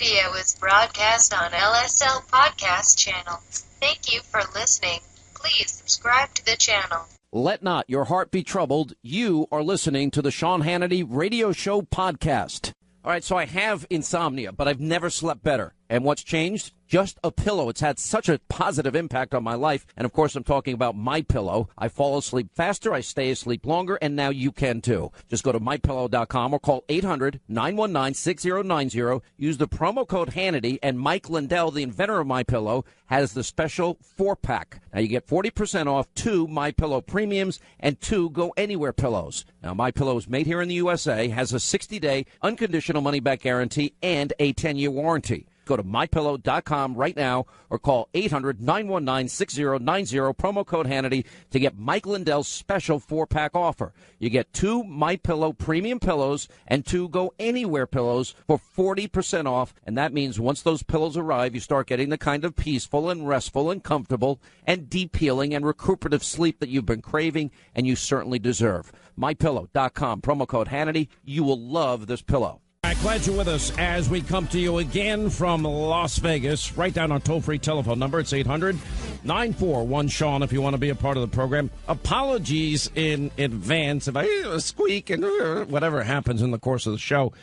Radio is broadcast on LSL Podcast Channel. Thank you for listening. Please subscribe to the channel. Let not your heart be troubled. You are listening to the Sean Hannity Radio Show podcast. All right, so I have insomnia, but I've never slept better. And what's changed? Just a pillow. It's had such a positive impact on my life. And, of course, I'm talking about My Pillow. I fall asleep faster, I stay asleep longer, and now you can, too. Just go to MyPillow.com or call 800-919-6090. Use the promo code Hannity, and Mike Lindell, the inventor of My Pillow, has the special 4-pack. Now, you get 40% off 2 My Pillow Premiums and 2 Go Anywhere pillows. Now, My Pillow is made here in the USA, has a 60-day unconditional money-back guarantee, and a 10-year warranty. Go to MyPillow.com right now or call 800-919-6090, promo code Hannity, to get Mike Lindell's special 4-pack offer. You get 2 My Pillow premium pillows and 2 Go Anywhere pillows for 40% off. And that means once those pillows arrive, you start getting the kind of peaceful and restful and comfortable and deep healing and recuperative sleep that you've been craving and you certainly deserve. MyPillow.com, promo code Hannity. You will love this pillow. Glad you're with us as we come to you again from Las Vegas. Write down our toll-free telephone number. It's 800-941-SEAN if you want to be a part of the program. Apologies in advance if I squeak and whatever happens in the course of the show.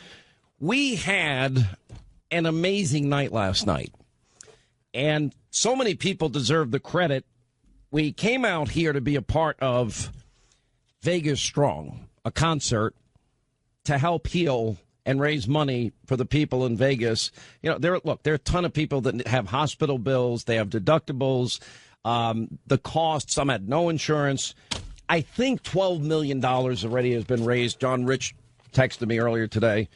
We had an amazing night last night, and so many people deserve the credit. We came out here to be a part of Vegas Strong, a concert to help heal and raise money for the people in Vegas. You know, there are a ton of people that have hospital bills. They have deductibles. The cost, some had no insurance. I think $12 million already has been raised. John Rich texted me earlier today,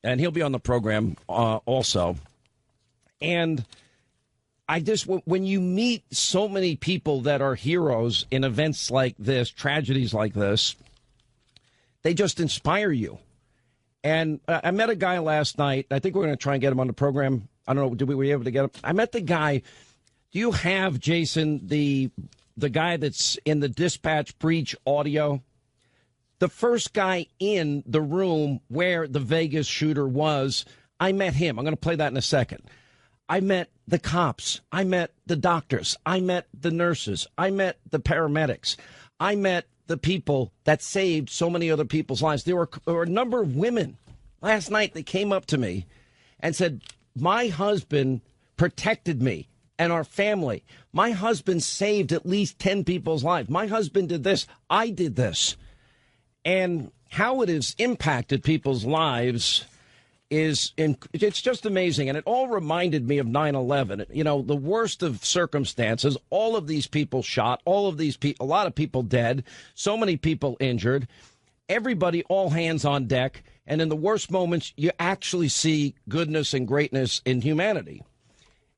and he'll be on the program also. And I just, when you meet so many people that are heroes in events like this, tragedies like this, they just inspire you. And I met a guy last night. I think we're going to try and get him on the program. I don't know. Were we able to get him? I met the guy. Do you have, Jason, the guy that's in the dispatch breach audio? The first guy in the room where the Vegas shooter was, I met him. I'm going to play that in a second. I met the cops. I met the doctors. I met the nurses. I met the paramedics. I met the people that saved so many other people's lives. There were a number of women last night that came up to me and said, my husband protected me and our family. My husband saved at least 10 people's lives. My husband did this. I did this. And how it has impacted people's lives it's just amazing. And it all reminded me of 9/11. You know, the worst of circumstances, all of these people shot, all of these people, a lot of people dead, so many people injured, everybody, all hands on deck. And in the worst moments, you actually see goodness and greatness in humanity.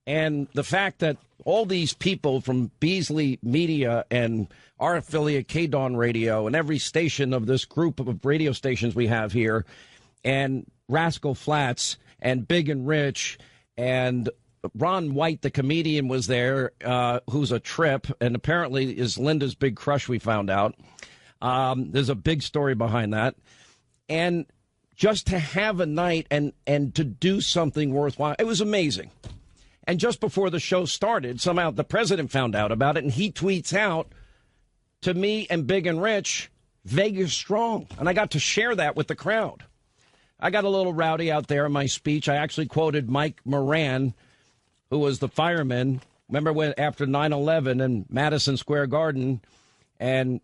And the fact that all these people from Beasley Media and our affiliate KDAWN Radio and every station of this group of radio stations we have here, and Rascal Flatts and Big and Rich and Ron White, the comedian, was there, who's a trip and apparently is Linda's big crush, we found out. There's a big story behind that. And just to have a night and to do something worthwhile, it was amazing. And just before the show started, somehow the president found out about it, and he tweets out to me and Big and Rich, Vegas Strong. And I got to share that with the crowd. I got a little rowdy out there in my speech. I actually quoted Mike Moran, who was the fireman. Remember when after 9/11 in Madison Square Garden, and,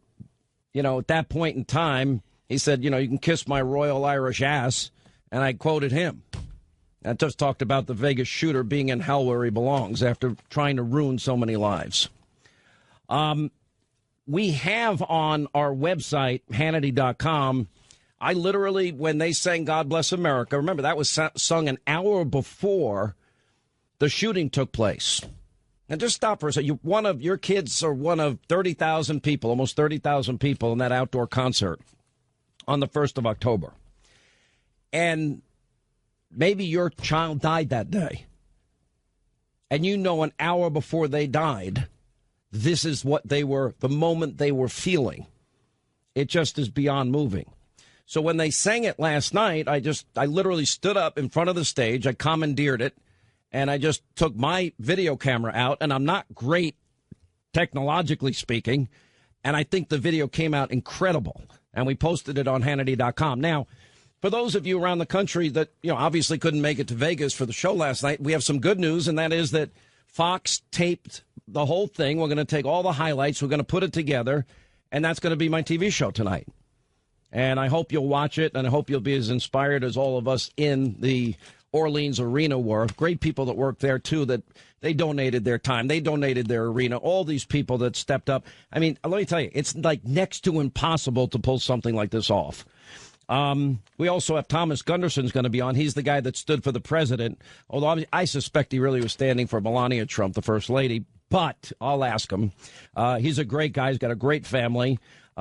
you know, at that point in time, he said, you know, you can kiss my royal Irish ass, and I quoted him. I just talked about the Vegas shooter being in hell where he belongs after trying to ruin so many lives. We have on our website, Hannity.com, I literally, when they sang God Bless America, remember that was sung an hour before the shooting took place. And just stop for a second. One of your kids are one of 30,000 people, almost 30,000 people in that outdoor concert on the 1st of October. And maybe your child died that day. And you know an hour before they died, this is what they were, the moment they were feeling. It just is beyond moving. So when they sang it last night, I literally stood up in front of the stage. I commandeered it, and I just took my video camera out, and I'm not great technologically speaking, and I think the video came out incredible, and we posted it on Hannity.com. Now, for those of you around the country that, obviously couldn't make it to Vegas for the show last night, we have some good news, and that is that Fox taped the whole thing. We're going to take all the highlights. We're going to put it together, and that's going to be my TV show tonight. And I hope you'll watch it, and I hope you'll be as inspired as all of us in the Orleans arena were. Great people that work there, too, that they donated their time. They donated their arena. All these people that stepped up. I mean, let me tell you, it's like next to impossible to pull something like this off. We also have Thomas Gunderson's going to be on. He's the guy that stood for the president, although I suspect he really was standing for Melania Trump, the first lady. But I'll ask him. He's a great guy. He's got a great family.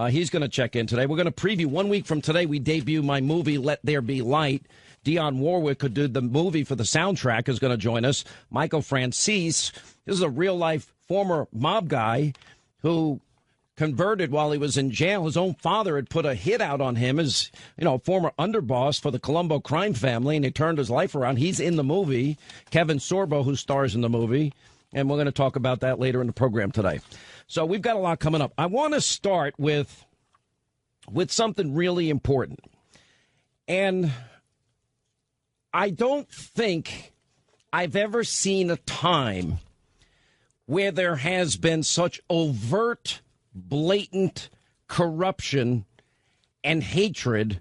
He's going to check in today. We're going to preview 1 week from today. We debut my movie, Let There Be Light. Dionne Warwick, who did the movie for the soundtrack, is going to join us. Michael Francis. This is a real-life former mob guy who converted while he was in jail. His own father had put a hit out on him as, former underboss for the Colombo crime family, and he turned his life around. He's in the movie. Kevin Sorbo, who stars in the movie. And we're going to talk about that later in the program today. So we've got a lot coming up. I want to start with something really important. And I don't think I've ever seen a time where there has been such overt, blatant corruption and hatred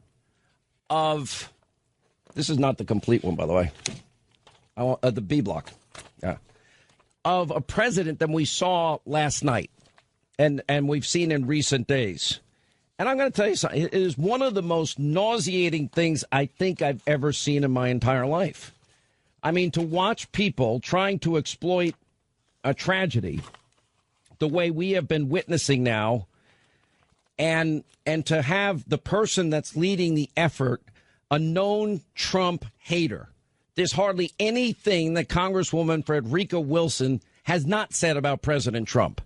of, this is not the complete one, by the way, I want the B block, yeah, of a president than we saw last night and we've seen in recent days. And I'm going to tell you something. It is one of the most nauseating things I think I've ever seen in my entire life. I mean, to watch people trying to exploit a tragedy the way we have been witnessing now, and to have the person that's leading the effort a known Trump hater. There's hardly anything that Congresswoman Frederica Wilson has not said about President Trump.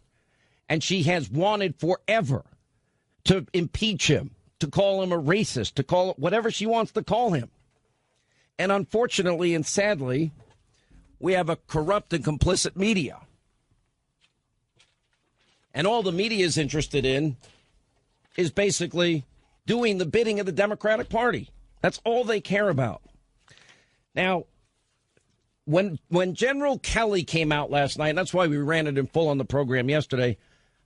And she has wanted forever to impeach him, to call him a racist, to call it whatever she wants to call him. And unfortunately and sadly, we have a corrupt and complicit media. And all the media is interested in is basically doing the bidding of the Democratic Party. That's all they care about. Now, when General Kelly came out last night, and that's why we ran it in full on the program yesterday,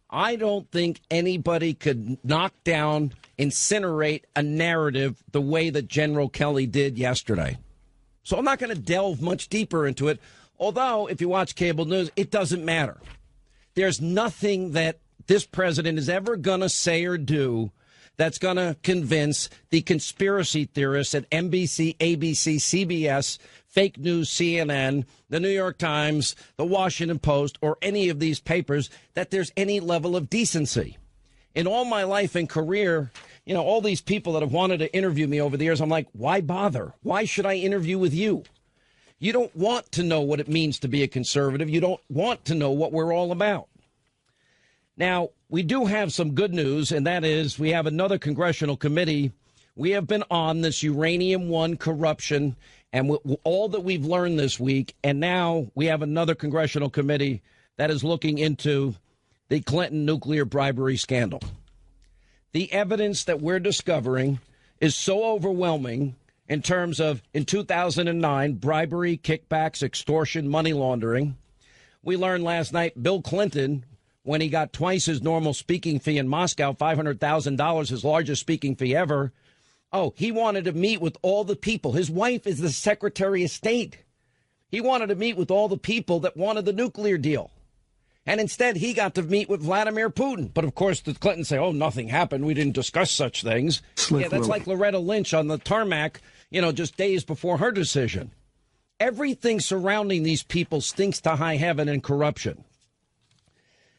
I don't think anybody could knock down, incinerate a narrative the way that General Kelly did yesterday. So I'm not going to delve much deeper into it, although if you watch cable news, it doesn't matter. There's nothing that this president is ever going to say or do that's going to convince the conspiracy theorists at NBC, ABC, CBS, fake news, CNN, the New York Times, the Washington Post, or any of these papers that there's any level of decency. In all my life and career, all these people that have wanted to interview me over the years, I'm like, why bother? Why should I interview with you? You don't want to know what it means to be a conservative. You don't want to know what we're all about. Now, we do have some good news, and that is we have another congressional committee. We have been on this Uranium One corruption and all that we've learned this week. And now we have another congressional committee that is looking into the Clinton nuclear bribery scandal. The evidence that we're discovering is so overwhelming in terms of, in 2009, bribery, kickbacks, extortion, money laundering. We learned last night Bill Clinton, when he got twice his normal speaking fee in Moscow, $500,000, his largest speaking fee ever. Oh, he wanted to meet with all the people. His wife is the Secretary of State. He wanted to meet with all the people that wanted the nuclear deal. And instead, he got to meet with Vladimir Putin. But, of course, the Clintons say, oh, nothing happened. We didn't discuss such things. Yeah, that's like Loretta Lynch on the tarmac, just days before her decision. Everything surrounding these people stinks to high heaven and corruption.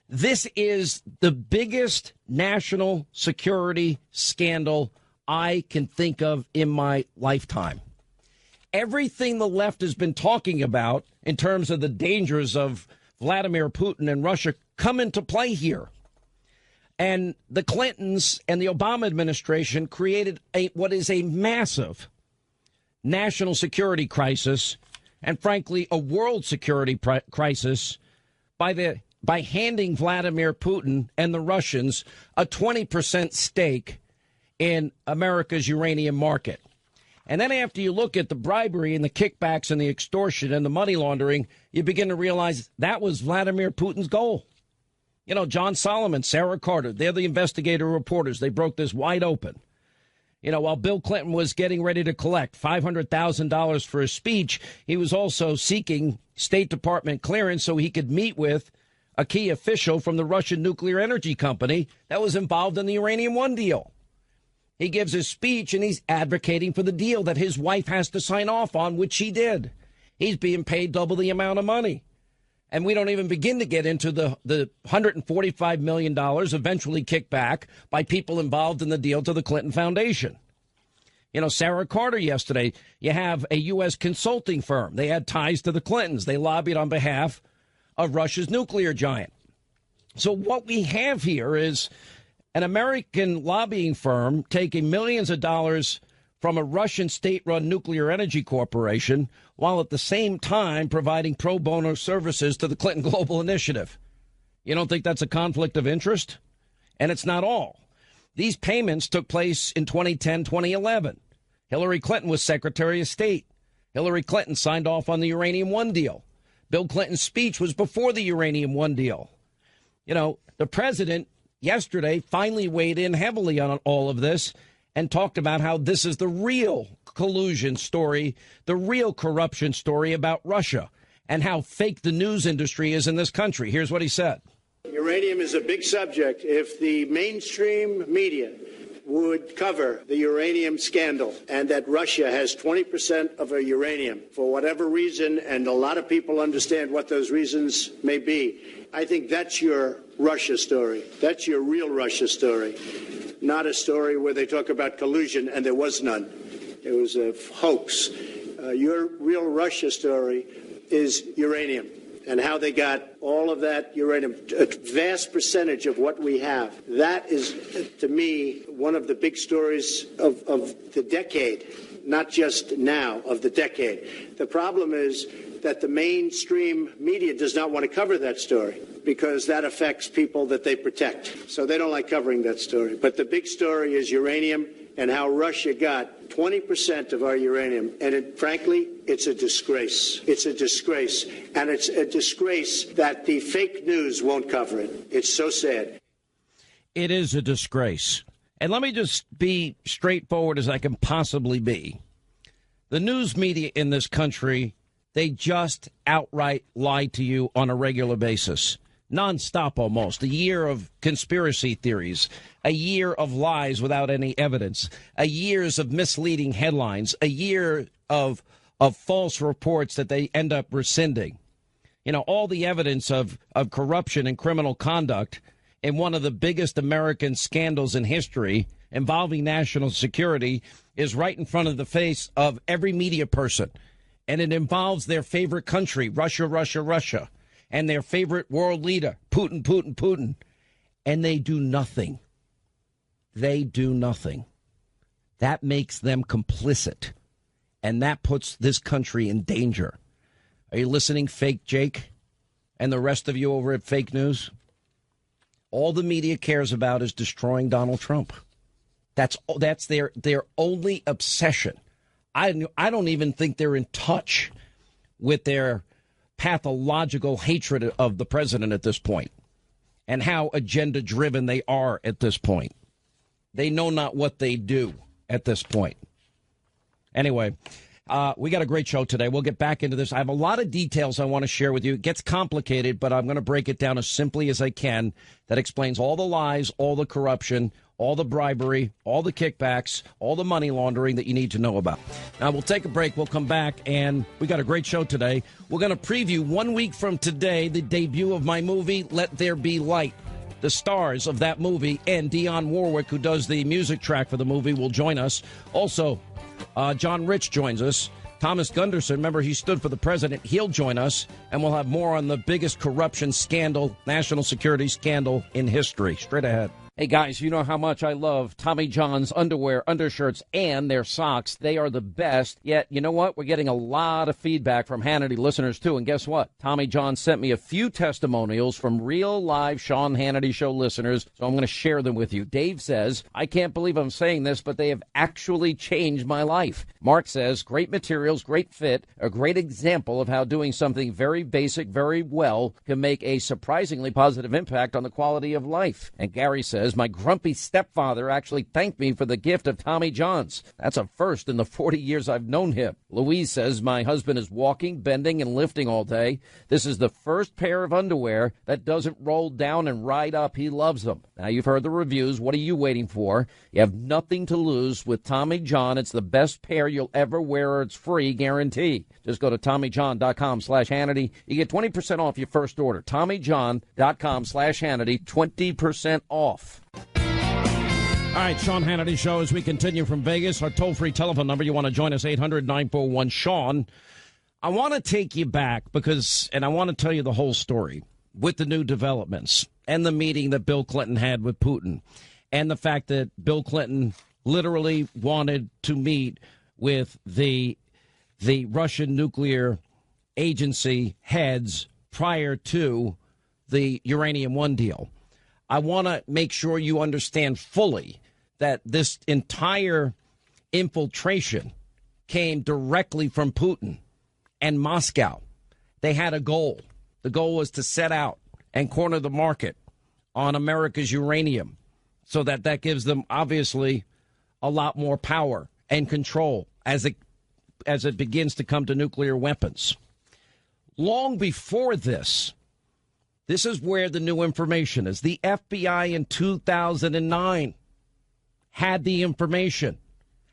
This is the biggest national security scandal I can think of in my lifetime. Everything the left has been talking about in terms of the dangers of Vladimir Putin and Russia come into play here. And the Clintons and the Obama administration created what is a massive national security crisis and, frankly, a world security crisis by handing Vladimir Putin and the Russians a 20% stake in America's uranium market. And then after you look at the bribery and the kickbacks and the extortion and the money laundering, you begin to realize that was Vladimir Putin's goal. You know, John Solomon, Sarah Carter, they're the investigative reporters. They broke this wide open. You know, while Bill Clinton was getting ready to collect $500,000 for his speech, he was also seeking State Department clearance so he could meet with a key official from the Russian nuclear energy company that was involved in the Uranium One deal. He gives his speech and he's advocating for the deal that his wife has to sign off on, which she did. He's being paid double the amount of money. And we don't even begin to get into the $145 million eventually kicked back by people involved in the deal to the Clinton Foundation. You know, Sarah Carter yesterday, you have a U.S. consulting firm. They had ties to the Clintons. They lobbied on behalf of Russia's nuclear giant. So what we have here is an American lobbying firm taking millions of dollars from a Russian state-run nuclear energy corporation, while at the same time providing pro bono services to the Clinton Global Initiative. You don't think that's a conflict of interest? And it's not all. These payments took place in 2010, 2011. Hillary Clinton was Secretary of State. Hillary Clinton signed off on the Uranium One deal. Bill Clinton's speech was before the Uranium One deal. You know, the president yesterday finally weighed in heavily on all of this and talked about how this is the real collusion story, the real corruption story about Russia, and how fake the news industry is in this country. Here's what he said. Uranium is a big subject. If the mainstream media would cover the uranium scandal and that Russia has 20% of our uranium for whatever reason, and a lot of people understand what those reasons may be, I think that's your Russia story. That's your real Russia story. Not a story where they talk about collusion, and there was none. It was a hoax. Your real Russia story is uranium and how they got all of that uranium, a vast percentage of what we have. That is, to me, one of the big stories of the decade, not just now, of the decade. The problem is that the mainstream media does not want to cover that story because that affects people that they protect. So they don't like covering that story. But the big story is uranium and how Russia got 20% of our uranium. And frankly, it's a disgrace. It's a disgrace. And it's a disgrace that the fake news won't cover it. It's so sad. It is a disgrace. And let me just be straightforward as I can possibly be. The news media in this country, they just outright lie to you on a regular basis. Nonstop almost. A year of conspiracy theories, a year of lies without any evidence, a years of misleading headlines, a year of false reports that they end up rescinding. You know, all the evidence of corruption and criminal conduct in one of the biggest American scandals in history involving national security is right in front of the face of every media person. And it involves their favorite country, Russia, Russia, Russia, and their favorite world leader, Putin, Putin, Putin. And they do nothing. They do nothing. That makes them complicit. And that puts this country in danger. Are you listening, Fake Jake, and the rest of you over at Fake News? All the media cares about is destroying Donald Trump. That's their only obsession. I don't even think they're in touch with their pathological hatred of the president at this point and how agenda-driven they are at this point. They know not what they do at this point. Anyway, we got a great show today. We'll get back into this. I have a lot of details I want to share with you. It gets complicated, but I'm going to break it down as simply as I can. That explains all the lies, all the corruption, all the bribery, all the kickbacks, all the money laundering that you need to know about. Now, we'll take a break. We'll come back, and we got a great show today. We're going to preview 1 week from today the debut of my movie, Let There Be Light. The stars of that movie and Dionne Warwick, who does the music track for the movie, will join us. Also, John Rich joins us. Thomas Gunderson, remember, he stood for the president. He'll join us, and we'll have more on the biggest corruption scandal, national security scandal in history. Straight ahead. Hey, guys, you know how much I love Tommy John's underwear, undershirts, and their socks. They are the best. Yet, you know what? We're getting a lot of feedback from Hannity listeners, too. And guess what? Tommy John sent me a few testimonials from real live Sean Hannity Show listeners, so I'm going to share them with you. Dave says, I can't believe I'm saying this, but they have actually changed my life. Mark says, great materials, great fit, a great example of how doing something very basic, very well can make a surprisingly positive impact on the quality of life. And Gary says, my grumpy stepfather actually thanked me for the gift of Tommy John's. That's a first in the 40 years I've known him. Louise says, my husband is walking, bending, and lifting all day. This is the first pair of underwear that doesn't roll down and ride up. He loves them. Now, you've heard the reviews. What are you waiting for? You have nothing to lose with Tommy John. It's the best pair you'll ever wear. It's free, guarantee. Just go to TommyJohn.com/Hannity. You get 20% off your first order. TommyJohn.com/Hannity, 20% off. All right, Sean Hannity Show as we continue from Vegas. Our toll-free telephone number, you want to join us, 800-941-SEAN. I want to take you back because, and I want to tell you the whole story with the new developments and the meeting that Bill Clinton had with Putin and the fact that Bill Clinton literally wanted to meet with the Russian nuclear agency heads prior to the Uranium One deal. I want to make sure you understand fully that this entire infiltration came directly from Putin and Moscow. They had a goal. The goal was to set out and corner the market on America's uranium so that gives them, obviously, a lot more power and control as it begins to come to nuclear weapons. Long before this is where the new information is. The FBI in 2009 had the information,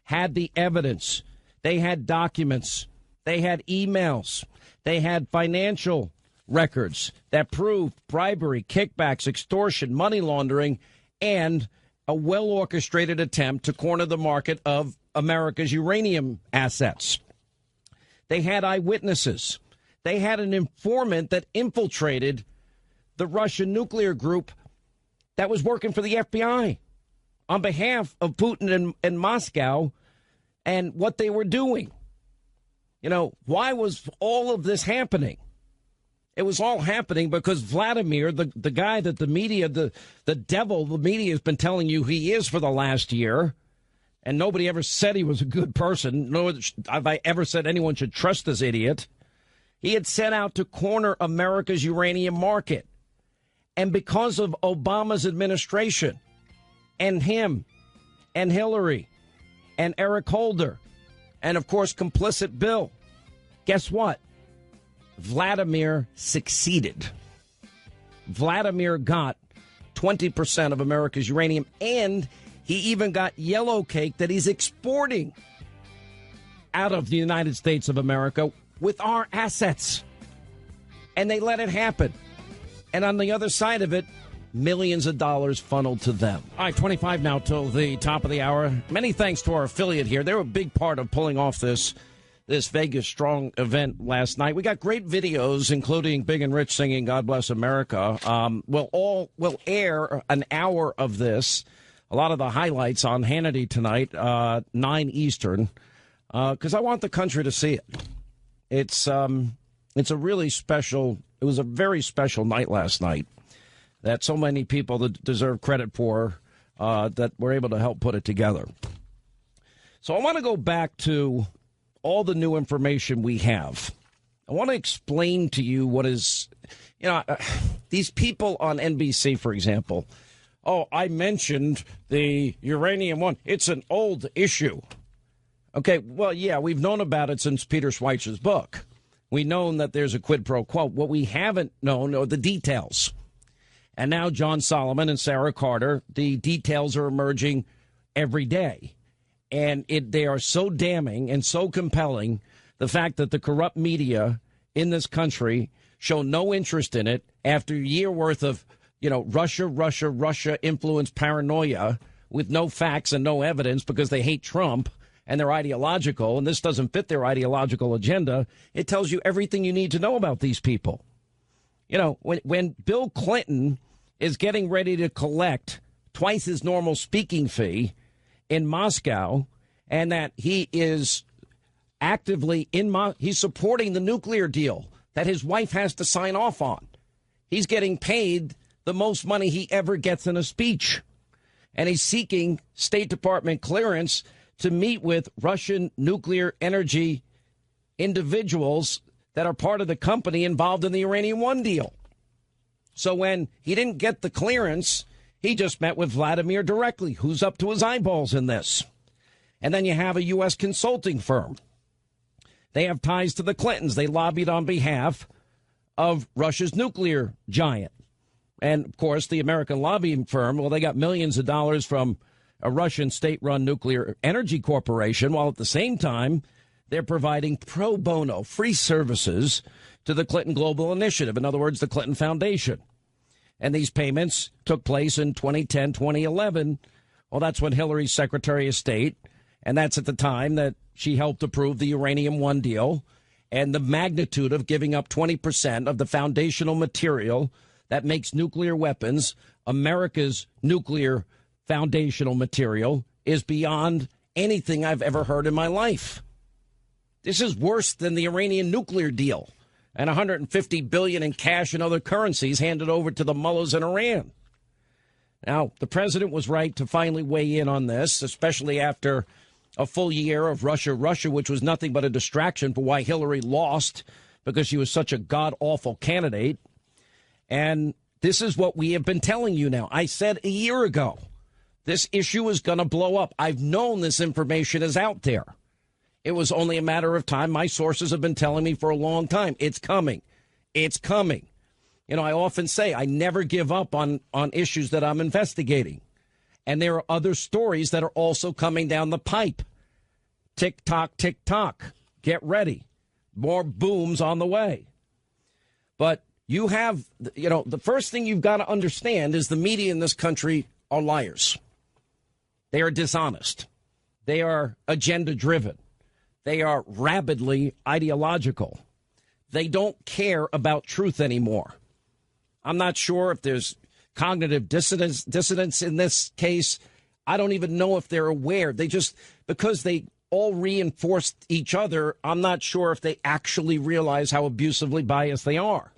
had the evidence. They had documents. They had emails. They had financial records that proved bribery, kickbacks, extortion, money laundering, and a well-orchestrated attempt to corner the market of America's uranium assets. They had eyewitnesses. They had an informant that infiltrated the Russian nuclear group that was working for the FBI on behalf of Putin and Moscow and what they were doing. You know, why was all of this happening? It was all happening because Vladimir, the guy that the media, the devil, the media has been telling you he is for the last year, and nobody ever said he was a good person, nor have I ever said anyone should trust this idiot. He had set out to corner America's uranium market. And because of Obama's administration and him and Hillary and Eric Holder and, of course, complicit Bill, guess what? Vladimir succeeded. Vladimir got 20% of America's uranium, and he even got yellow cake that he's exporting out of the United States of America with our assets. And they let it happen. And on the other side of it, millions of dollars funneled to them. All right, 25 now till the top of the hour. Many thanks to our affiliate here. They were a big part of pulling off this Vegas Strong event last night. We got great videos, including Big and Rich singing God Bless America. We'll air an hour of this, a lot of the highlights on Hannity tonight, 9 Eastern, because I want the country to see it. It's a really special, it was a very special night last night that so many people that deserve credit for that were able to help put it together. So I want to go back to all the new information we have. I want to explain to you what is, these people on NBC, for example. Oh, I mentioned the Uranium One. It's an old issue. Okay, well, yeah, we've known about it since Peter Schweizer's book. We've known that there's a quid pro quo. What we haven't known are the details. And now John Solomon and Sarah Carter, the details are emerging every day. And they are so damning and so compelling, the fact that the corrupt media in this country show no interest in it after a year worth of, Russia influenced paranoia with no facts and no evidence because they hate Trump and they're ideological, and this doesn't fit their ideological agenda. It tells you everything you need to know about these people. When Bill Clinton is getting ready to collect twice his normal speaking fee in Moscow, and that he is actively he's supporting the nuclear deal that his wife has to sign off on. He's getting paid the most money he ever gets in a speech. And he's seeking State Department clearance to meet with Russian nuclear energy individuals that are part of the company involved in the Uranium One deal. So when he didn't get the clearance, he just met with Vladimir directly, who's up to his eyeballs in this. And then you have a U.S. consulting firm. They have ties to the Clintons. They lobbied on behalf of Russia's nuclear giant. And, of course, the American lobbying firm, well, they got millions of dollars from a Russian state-run nuclear energy corporation, while at the same time they're providing pro bono free services to the Clinton Global Initiative. In other words, the Clinton Foundation. And these payments took place in 2010, 2011. Well, that's when Hillary's Secretary of State, and that's at the time that she helped approve the Uranium One deal and the magnitude of giving up 20% of the foundational material that makes nuclear weapons. America's nuclear foundational material is beyond anything I've ever heard in my life. This is worse than the Iranian nuclear deal and $150 billion in cash and other currencies handed over to the mullahs in Iran. Now, the president was right to finally weigh in on this, especially after a full year of Russia, which was nothing but a distraction for why Hillary lost, because she was such a god-awful candidate. And this is what we have been telling you now. I said a year ago, this issue is going to blow up. I've known this information is out there. It was only a matter of time. My sources have been telling me for a long time. It's coming. It's coming. You know, I often say I never give up on issues that I'm investigating. And there are other stories that are also coming down the pipe. Tick tock, tick tock. Get ready. More booms on the way. But you have, you know, the first thing you've got to understand is the media in this country are liars. They are dishonest. They are agenda driven. They are rabidly ideological. They don't care about truth anymore. I'm not sure if there's cognitive dissonance in this case. I don't even know if they're aware. They just, because they all reinforced each other, I'm not sure if they actually realize how abusively biased they are.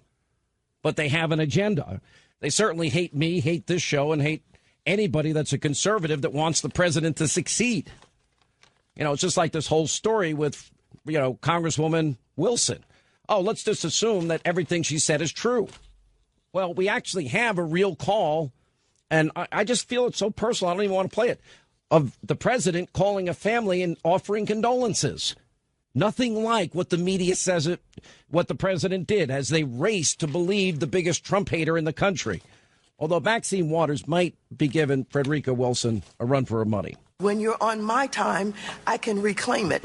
But they have an agenda. They certainly hate me, hate this show, and hate anybody that's a conservative that wants the president to succeed. You know, it's just like this whole story with, you know, Congresswoman Wilson. Oh, let's just assume that everything she said is true. Well, we actually have a real call, and I just feel it's so personal, I don't even want to play it, of the president calling a family and offering condolences. Nothing like what the media says what the president did as they race to believe the biggest Trump hater in the country. Although Maxine Waters might be giving Frederica Wilson a run for her money. When you're on my time, I can reclaim it.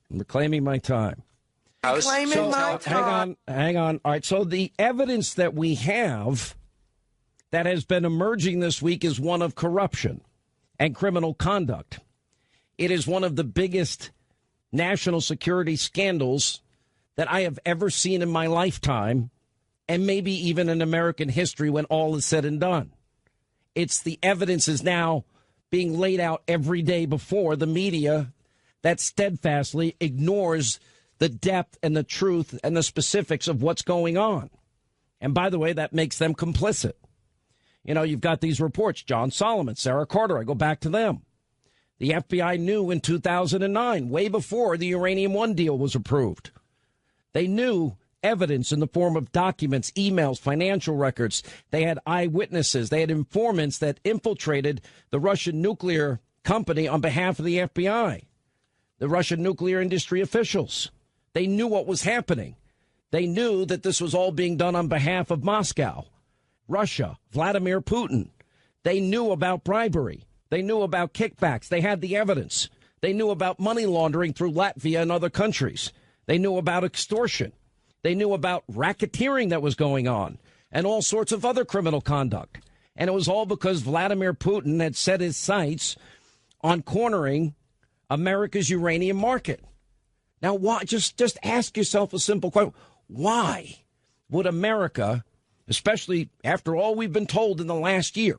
Reclaiming my time. Reclaiming my time. Hang on. All right, so the evidence that we have that has been emerging this week is one of corruption and criminal conduct. It is one of the biggest national security scandals that I have ever seen in my lifetime, and maybe even in American history when all is said and done. It's the evidence is now being laid out every day before the media that steadfastly ignores the depth and the truth and the specifics of what's going on. And by the way, that makes them complicit. You know, you've got these reports, John Solomon, Sarah Carter, I go back to them. The FBI knew in 2009, way before the Uranium One deal was approved. They knew evidence in the form of documents, emails, financial records. They had eyewitnesses. They had informants that infiltrated the Russian nuclear company on behalf of the FBI, the Russian nuclear industry officials. They knew what was happening. They knew that this was all being done on behalf of Moscow, Russia, Vladimir Putin. They knew about bribery. They knew about kickbacks. They had the evidence. They knew about money laundering through Latvia and other countries. They knew about extortion. They knew about racketeering that was going on and all sorts of other criminal conduct. And it was all because Vladimir Putin had set his sights on cornering America's uranium market. Now, why? Just ask yourself a simple question. Why would America, especially after all we've been told in the last year,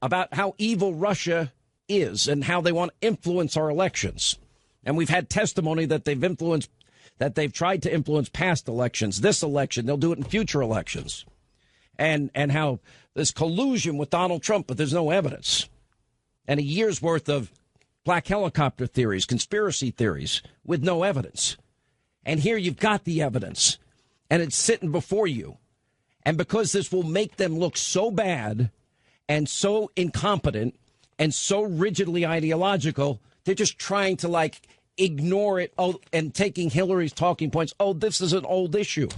about how evil Russia is and how they want to influence our elections. And we've had testimony that they've tried to influence past elections, this election, they'll do it in future elections. And how there's collusion with Donald Trump, but there's no evidence. And a year's worth of black helicopter theories, conspiracy theories with no evidence. And here you've got the evidence, and it's sitting before you. And because this will make them look so bad and so incompetent and so rigidly ideological, they're just trying to, ignore it and taking Hillary's talking points. Oh, this is an old issue.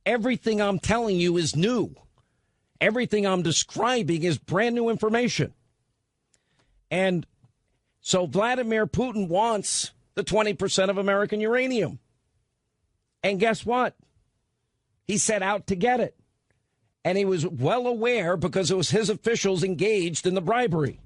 Everything I'm telling you is new. Everything I'm describing is brand new information. And so Vladimir Putin wants the 20% of American uranium. And guess what? He set out to get it. And he was well aware because it was his officials engaged in the bribery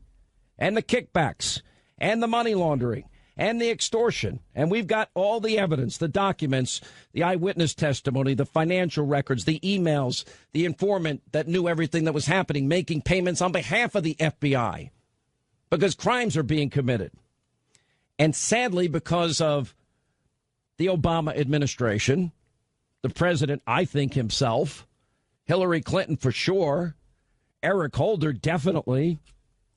and the kickbacks and the money laundering and the extortion. And we've got all the evidence, the documents, the eyewitness testimony, the financial records, the emails, the informant that knew everything that was happening, making payments on behalf of the FBI because crimes are being committed. And sadly, because of the Obama administration, the president, I think himself, Hillary Clinton for sure, Eric Holder definitely,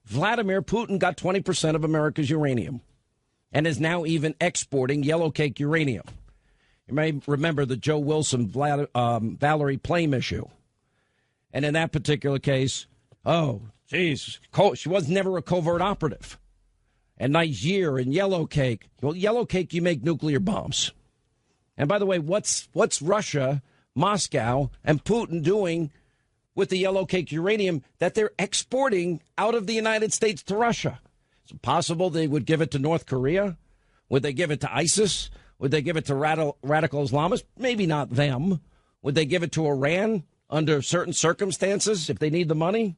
Vladimir Putin got 20% of America's uranium and is now even exporting yellow cake uranium. You may remember the Joe Wilson, Valerie Plame issue. And in that particular case, oh, geez, she was never a covert operative. And Niger and yellow cake. Well, yellow cake, you make nuclear bombs. And by the way, what's Russia, Moscow, and Putin doing with the yellow cake uranium that they're exporting out of the United States to Russia? Is it possible they would give it to North Korea? Would they give it to ISIS? Would they give it to radical Islamists? Maybe not them. Would they give it to Iran under certain circumstances if they need the money?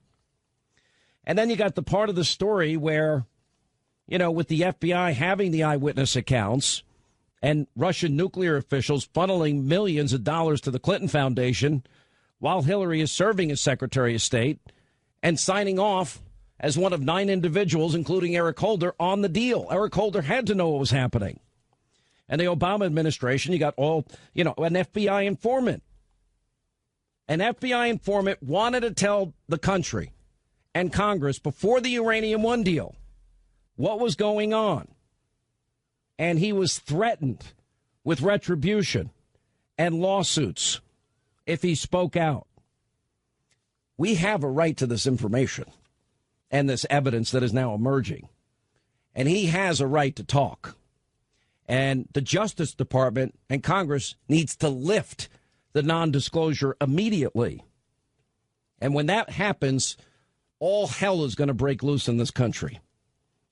And then you got the part of the story where, with the FBI having the eyewitness accounts and Russian nuclear officials funneling millions of dollars to the Clinton Foundation while Hillary is serving as Secretary of State and signing off as one of 9 individuals, including Eric Holder, on the deal. Eric Holder had to know what was happening. And the Obama administration, you got an FBI informant. An FBI informant wanted to tell the country and Congress before the Uranium One deal what was going on. And he was threatened with retribution and lawsuits if he spoke out. We have a right to this information and this evidence that is now emerging. And he has a right to talk. And the Justice Department and Congress needs to lift the non-disclosure immediately. And when that happens, all hell is going to break loose in this country.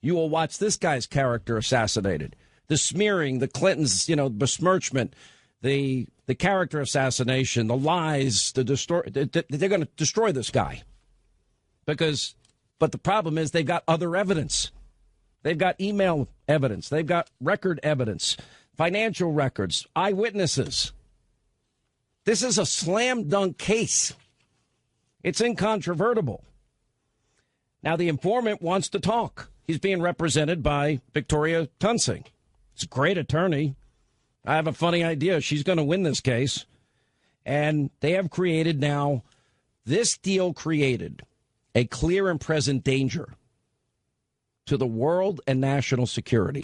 You will watch this guy's character assassinated. The smearing, the Clintons, besmirchment, the character assassination, the lies, they're going to destroy this guy. But the problem is they've got other evidence. They've got email evidence. They've got record evidence, financial records, eyewitnesses. This is a slam dunk case. It's incontrovertible. Now, the informant wants to talk. He's being represented by Victoria Tunsing. It's a great attorney. I have a funny idea. She's going to win this case. And they have created now, this deal created a clear and present danger to the world and national security.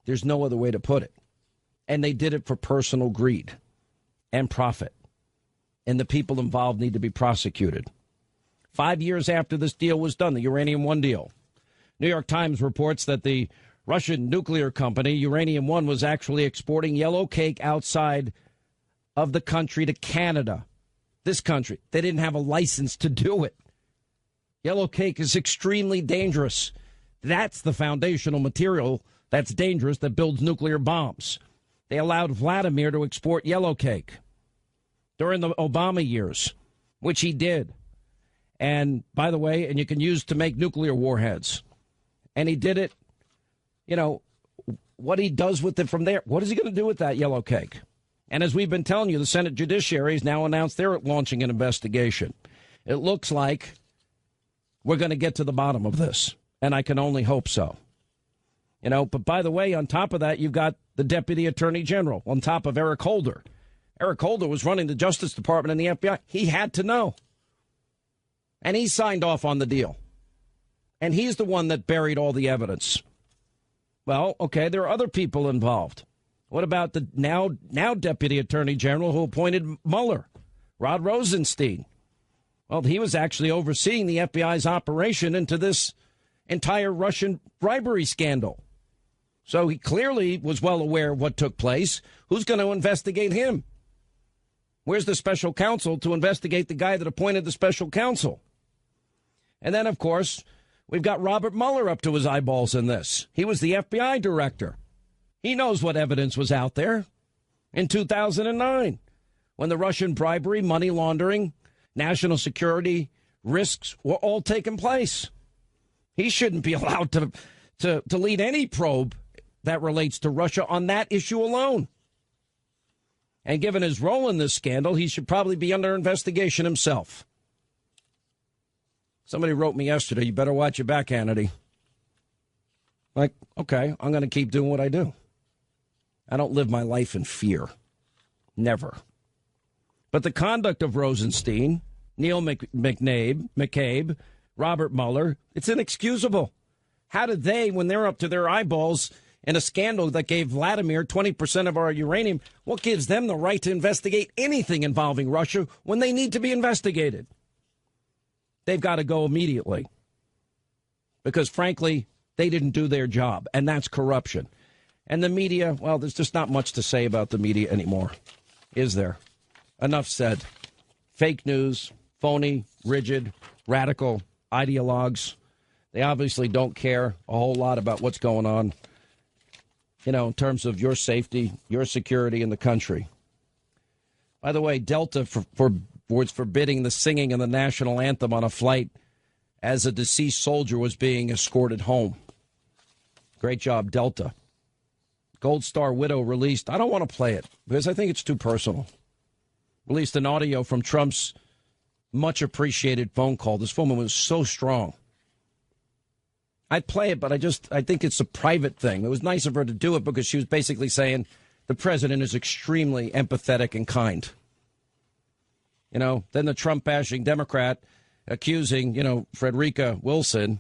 There's no other way to put it. And they did it for personal greed and profit. And the people involved need to be prosecuted. 5 years after this deal was done, the Uranium One deal, New York Times reports that the Russian nuclear company, Uranium One, was actually exporting yellow cake outside of the country to Canada. This country. They didn't have a license to do it. Yellow cake is extremely dangerous. That's the foundational material that's dangerous that builds nuclear bombs. They allowed Vladimir to export yellow cake during the Obama years, which he did. And by the way, and you can use to make nuclear warheads. And he did it, what he does with it from there. What is he going to do with that yellow cake? And as we've been telling you, the Senate Judiciary has now announced they're launching an investigation. It looks like we're going to get to the bottom of this, and I can only hope so. You know, but by the way, on top of that, you've got the Deputy Attorney General on top of Eric Holder. Eric Holder was running the Justice Department and the FBI. He had to know. And he signed off on the deal. And he's the one that buried all the evidence. Well, okay, there are other people involved. What about the now Deputy Attorney General who appointed Mueller, Rod Rosenstein? Well, he was actually overseeing the FBI's operation into this entire Russian bribery scandal. So he clearly was well aware of what took place. Who's going to investigate him? Where's the special counsel to investigate the guy that appointed the special counsel? And then, of course, we've got Robert Mueller up to his eyeballs in this. He was the FBI director. He knows what evidence was out there in 2009 when the Russian bribery, money laundering, national security risks were all taking place. He shouldn't be allowed to lead any probe that relates to Russia on that issue alone. And given his role in this scandal, he should probably be under investigation himself. Somebody wrote me yesterday, you better watch your back, Hannity. Like, okay, I'm going to keep doing what I do. I don't live my life in fear. Never. But the conduct of Rosenstein, Neil McCabe, Robert Mueller, it's inexcusable. How did they, when they're up to their eyeballs in a scandal that gave Vladimir 20% of our uranium, what gives them the right to investigate anything involving Russia when they need to be investigated? They've got to go immediately. Because, frankly, they didn't do their job, and that's corruption. And the media, well, there's just not much to say about the media anymore, is there? Enough said. Fake news, phony, rigid, radical ideologues. They obviously don't care a whole lot about what's going on, you know, in terms of your safety, your security in the country. By the way, Delta was forbidding the singing of the national anthem on a flight as a deceased soldier was being escorted home. Great job, Delta. Gold Star widow released, I don't want to play it because I think it's too personal, released an audio from Trump's much appreciated phone call. This woman was so strong. I'd play it, but I think it's a private thing. It was nice of her to do it because she was basically saying the president is extremely empathetic and kind. You know, then the Trump bashing Democrat accusing, you know, Frederica Wilson.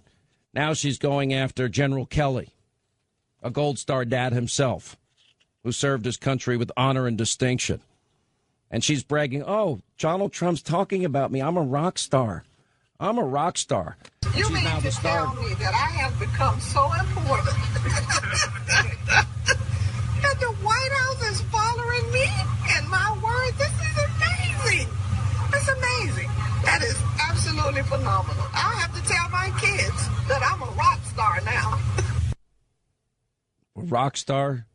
Now she's going after General Kelly, a Gold Star dad himself, who served his country with honor and distinction. And she's bragging, oh, Donald Trump's talking about me. I'm a rock star. I'm a rock star. And you mean to tell me that I have become so important that the White House is following me and my word? This is amazing. It's amazing. That is absolutely phenomenal. I'll have to tell my kids that I'm a rock star now. A rock star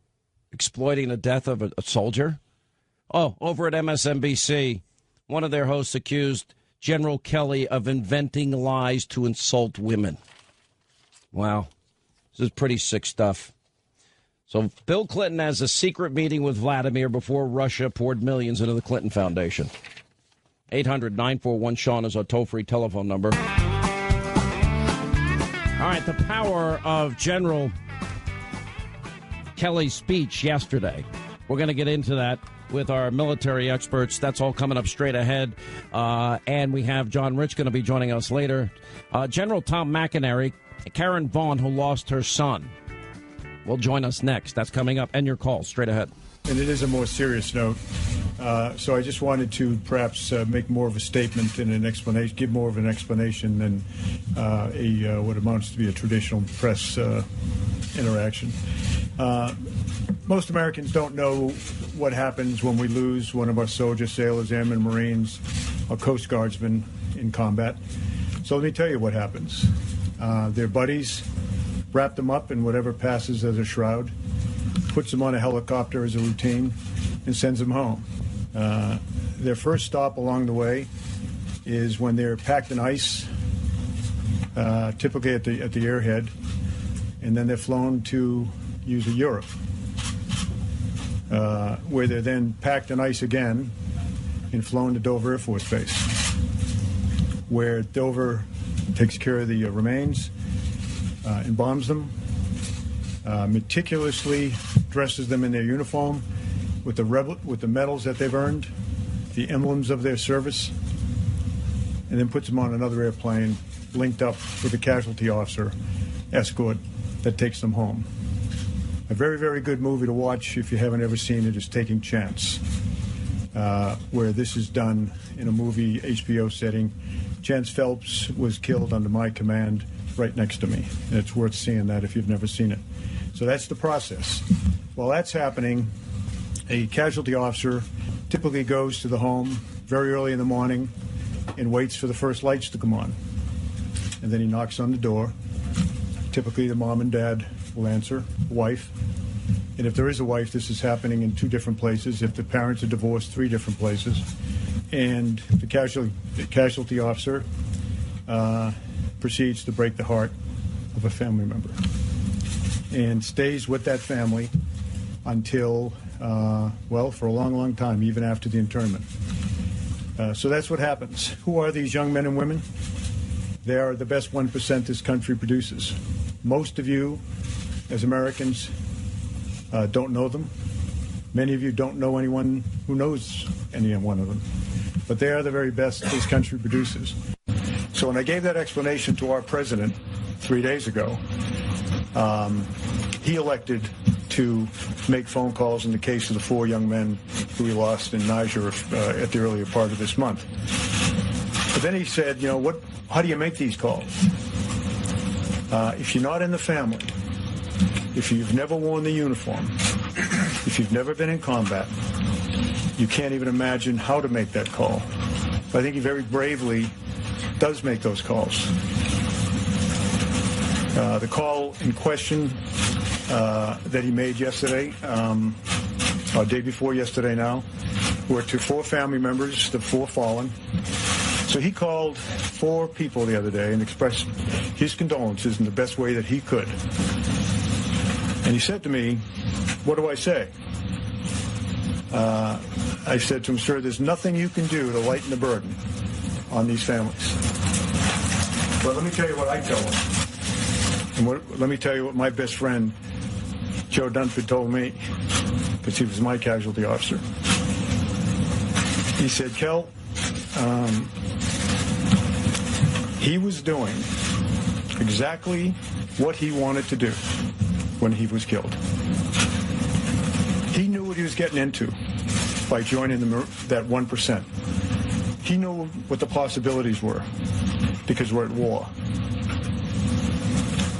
exploiting the death of a soldier? Oh, over at MSNBC, one of their hosts accused General Kelly of inventing lies to insult women. Wow. This is pretty sick stuff. So Bill Clinton has a secret meeting with Vladimir before Russia poured millions into the Clinton Foundation. 800-941-SEAN is our toll-free telephone number. All right, the power of General Kelly's speech yesterday. We're going to get into that with our military experts. That's all coming up straight ahead. And we have John Rich going to be joining us later. General Tom McInerney, Karen Vaughn, who lost her son, will join us next. That's coming up. And your call straight ahead. And it is a more serious note. So I just wanted to perhaps make more of a statement and an explanation, give more of an explanation than what amounts to be a traditional press interaction. Most Americans don't know what happens when we lose one of our soldiers, sailors, airmen, Marines, or Coast Guardsmen in combat. So let me tell you what happens. Their buddies wrap them up in whatever passes as a shroud, puts them on a helicopter as a routine, and sends them home. Their first stop along the way is when they're packed in ice, typically at the airhead, and then they're flown to usually Europe, where they're then packed in ice again and flown to Dover Air Force Base, where Dover takes care of the remains, embalms them, meticulously dresses them in their uniform with the medals that they've earned, the emblems of their service, and then puts them on another airplane linked up with a casualty officer escort that takes them home. A very, very good movie to watch if you haven't ever seen it is Taking Chance, where this is done in a movie HBO setting. Chance Phelps was killed under my command right next to me, and it's worth seeing that if you've never seen it. So that's the process. While that's happening, a casualty officer typically goes to the home very early in the morning and waits for the first lights to come on. And then he knocks on the door. Typically the mom and dad will answer, wife. And if there is a wife, this is happening in 2 different places. If the parents are divorced, 3 different places. And the casualty officer proceeds to break the heart of a family member and stays with that family until, for a long, long time, even after the internment. So that's what happens. Who are these young men and women? They are the best 1% this country produces. Most of you, as Americans, don't know them. Many of you don't know anyone who knows any one of them. But they are the very best this country produces. So when I gave that explanation to our president 3 days ago, he elected to make phone calls in the case of the 4 young men who we lost in Niger at the earlier part of this month. But then he said, how do you make these calls? If you're not in the family, if you've never worn the uniform, if you've never been in combat, you can't even imagine how to make that call. But I think he very bravely does make those calls. The call in question that he made yesterday, or day before yesterday now, were to 4 family members, the 4 fallen. So he called 4 people the other day and expressed his condolences in the best way that he could. And he said to me, what do I say? I said to him, sir, there's nothing you can do to lighten the burden on these families. But let me tell you what I tell them. And let me tell you what my best friend, Joe Dunford, told me, because he was my casualty officer. He said, Kel, he was doing exactly what he wanted to do when he was killed. He knew what he was getting into by joining that 1%. He knew what the possibilities were because we're at war.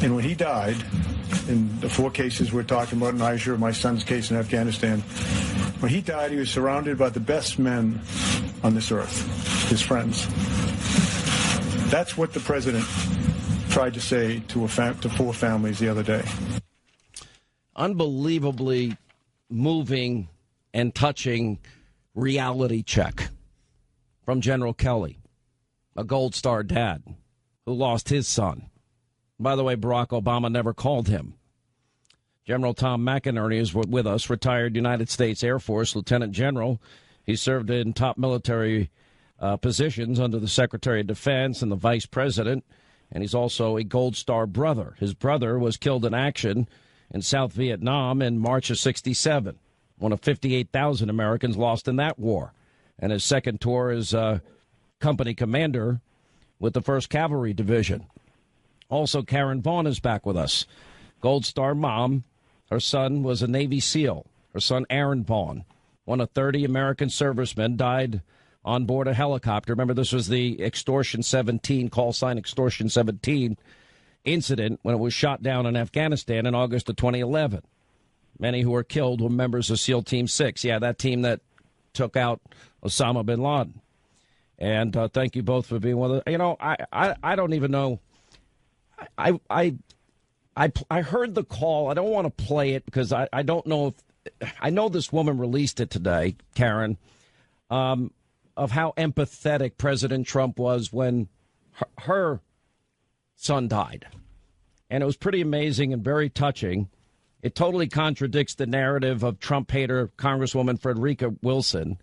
And when he died, in the 4 cases we're talking about, Niger, my son's case in Afghanistan, when he died, he was surrounded by the best men on this earth, his friends. That's what the president tried to say to 4 families the other day. Unbelievably moving and touching reality check from General Kelly, a Gold Star dad who lost his son. By the way, Barack Obama never called him. General Tom McInerney is with us, retired United States Air Force Lieutenant General. He served in top military positions under the Secretary of Defense and the Vice President, and he's also a Gold Star brother. His brother was killed in action in South Vietnam in March of '67, one of 58,000 Americans lost in that war. And his second tour is company commander with the 1st Cavalry Division. Also, Karen Vaughn is back with us. Gold Star mom. Her son was a Navy SEAL. Her son, Aaron Vaughn, one of 30 American servicemen, died on board a helicopter. Remember, this was the Extortion 17, call sign Extortion 17 incident when it was shot down in Afghanistan in August of 2011. Many who were killed were members of SEAL Team 6. Yeah, that team that took out Osama bin Laden. And thank you both for being with us. I don't even know. I heard the call. I don't want to play it because I don't know if I know this woman released it today, Karen, of how empathetic President Trump was when her son died. And it was pretty amazing and very touching. It totally contradicts the narrative of Trump hater Congresswoman Frederica Wilson.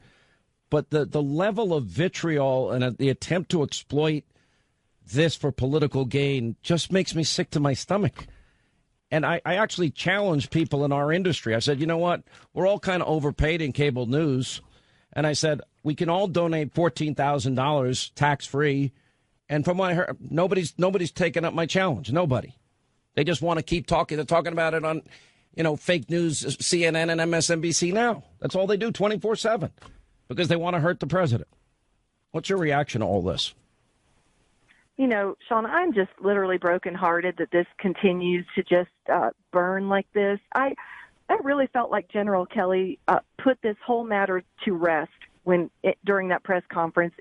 But the level of vitriol and the attempt to exploit this for political gain just makes me sick to my stomach. And I actually challenged people in our industry. I said, you know what? We're all kind of overpaid in cable news. And I said, we can all donate $14,000 tax-free. And from what I heard, nobody's taken up my challenge. Nobody. They just want to keep talking. They're talking about it on, fake news, CNN and MSNBC now. That's all they do 24/7 because they want to hurt the president. What's your reaction to all this? Sean, I'm just literally brokenhearted that this continues to just burn like this. I really felt like General Kelly put this whole matter to rest during that press conference.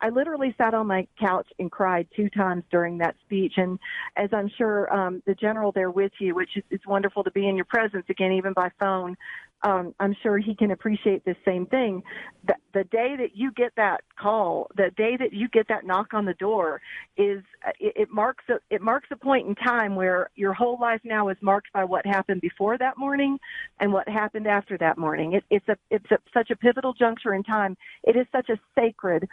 I literally sat on my couch and cried 2 times during that speech. And as I'm sure the general there with you, which it's wonderful to be in your presence again, even by phone, I'm sure he can appreciate the same thing. The day that you get that call, the day that you get that knock on the door, it marks a point in time where your whole life now is marked by what happened before that morning and what happened after that morning. It's such a pivotal juncture in time. It is such a sacred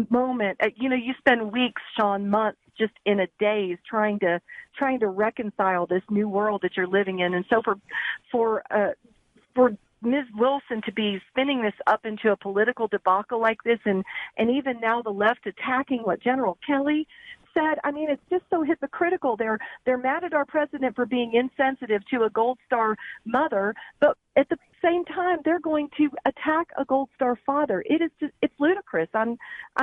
moment. You spend weeks, Sean, months, just in a daze trying to reconcile this new world that you're living in. And so for Ms. Wilson to be spinning this up into a political debacle like this, and even now the left attacking what General Kelly said, I mean, it's just so hypocritical. They're mad at our president for being insensitive to a Gold Star mother, but at the same time, they're going to attack a Gold Star father. It's ludicrous. I'm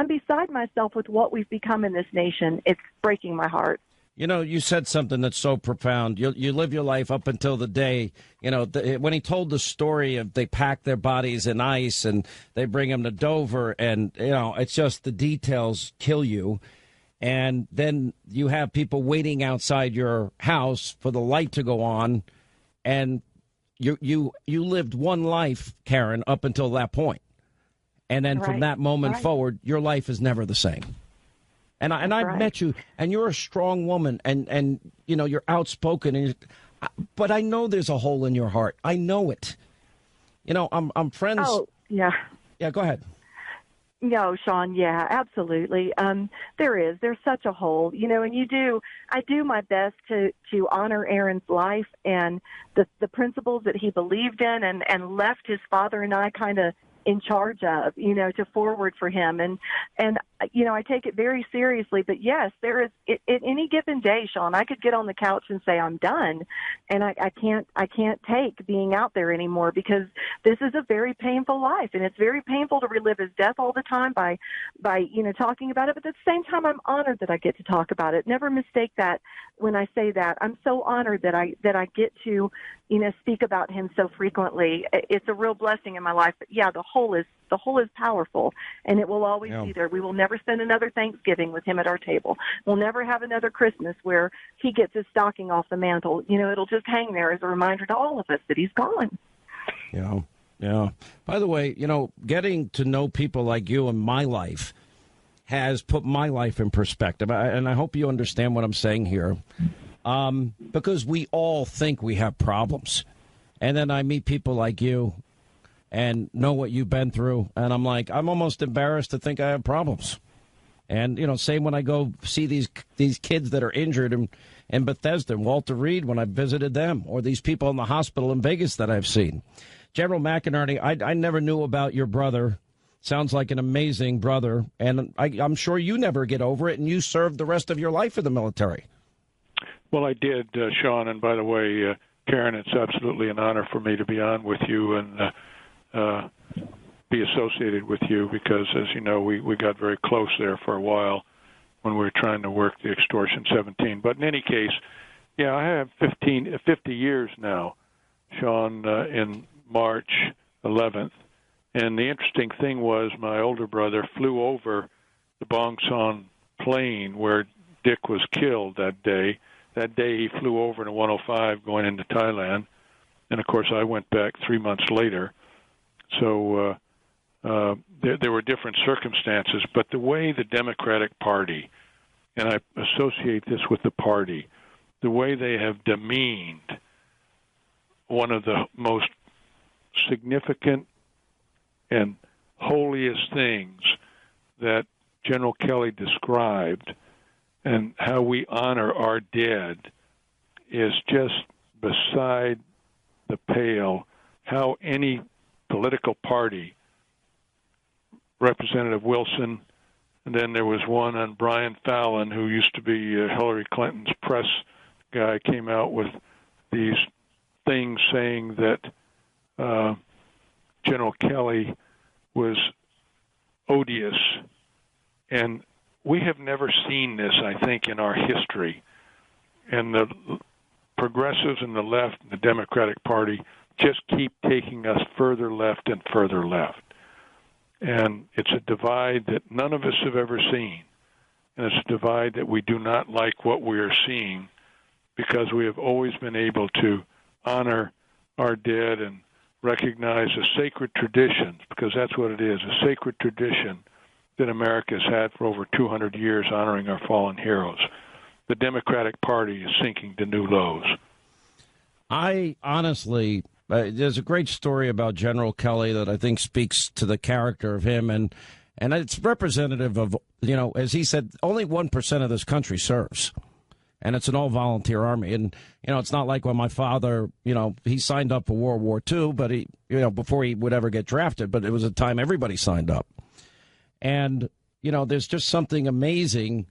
beside myself with what we've become in this nation. It's breaking my heart. You said something that's so profound. You live your life up until the day, when he told the story of they pack their bodies in ice and they bring them to Dover, and, it's just the details kill you. And then you have people waiting outside your house for the light to go on. And you lived one life, Karen, up until that point. And then from that moment forward, your life is never the same. And I've met you, and you're a strong woman, and you're outspoken, but I know there's a hole in your heart. I know it. I'm friends. Oh, yeah. Yeah, go ahead. No, Sean, yeah, absolutely. There's such a hole, and I do my best to honor Aaron's life and the principles that he believed in and left his father and I kind of in charge of, to forward for him. And I take it very seriously, but yes, there is at any given day, Sean, I could get on the couch and say, I'm done. And I can't take being out there anymore because this is a very painful life, and it's very painful to relive his death all the time by talking about it. But at the same time, I'm honored that I get to talk about it. Never mistake that when I say that. I'm so honored that I get to, speak about him so frequently. It's a real blessing in my life. But yeah, the hole is powerful, and it will always be there. We will never spend another Thanksgiving with him at our table. We'll never have another Christmas where he gets his stocking off the mantle. It'll just hang there as a reminder to all of us that he's gone. Yeah. By the way, getting to know people like you in my life has put my life in perspective, and I hope you understand what I'm saying here. Because we all think we have problems. And then I meet people like you and know what you've been through. And I'm like, I'm almost embarrassed to think I have problems. And, same when I go see these kids that are injured in Bethesda and Walter Reed when I visited them, or these people in the hospital in Vegas that I've seen. General McInerney, I never knew about your brother. Sounds like an amazing brother. And I'm sure you never get over it, and you served the rest of your life in the military. Well, I did, Sean. And by the way, Karen, it's absolutely an honor for me to be on with you and be associated with you because, as you know, we got very close there for a while when we were trying to work the Extortion 17. But in any case, yeah, I have 50 years now, Sean, in March 11th. And the interesting thing was my older brother flew over the Bong Son Plain where Dick was killed that day. That day he flew over in a 105 going into Thailand. And, of course, I went back 3 months later. So there were different circumstances. But the way the Democratic Party, and I associate this with the party, the way they have demeaned one of the most significant and holiest things that General Kelly described and how we honor our dead is just beside the pale. How any political party, Representative Wilson, and then there was one on Brian Fallon, who used to be Hillary Clinton's press guy, came out with these things saying that General Kelly was odious. And we have never seen this, I think, in our history. And the progressives and the left and the Democratic Party just keep taking us further left and further left. And it's a divide that none of us have ever seen. And it's a divide that we do not like what we are seeing, because we have always been able to honor our dead and recognize the sacred traditions, because that's what it is, a sacred tradition that America has had for over 200 years, honoring our fallen heroes. The Democratic Party is sinking to new lows. I honestly, there's a great story about General Kelly that I think speaks to the character of him, and it's representative of, as he said, only 1% of this country serves. And it's an all-volunteer army. And, it's not like when my father, he signed up for World War II, but he, before he would ever get drafted, but it was a time everybody signed up. And, there's just something amazing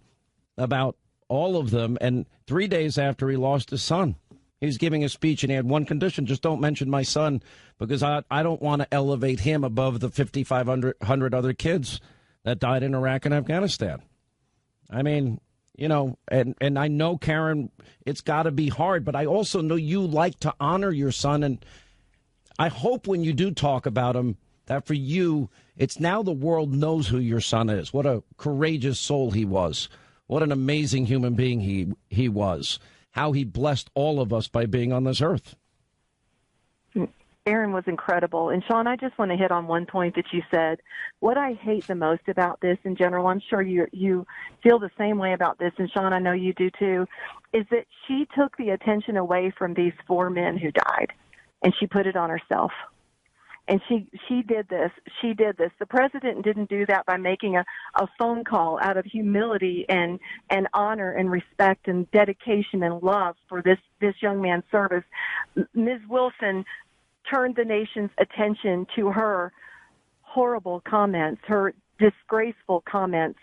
about all of them. And 3 days after he lost his son, he's giving a speech, and he had one condition: just don't mention my son, because I don't want to elevate him above the 5,500 other kids that died in Iraq and Afghanistan. I mean, and I know, Karen, it's got to be hard, but I also know you like to honor your son. And I hope when you do talk about him, that for you, it's now the world knows who your son is. What a courageous soul he was. What an amazing human being he was. How he blessed all of us by being on this earth. Aaron was incredible. And, Sean, I just want to hit on one point that you said. What I hate the most about this in general, I'm sure you feel the same way about this, and, Sean, I know you do too, is that she took the attention away from these 4 men who died, and she put it on herself. And she did this. She did this. The president didn't do that by making a phone call out of humility and honor and respect and dedication and love for this young man's service. Ms. Wilson turned the nation's attention to her horrible comments, her disgraceful comments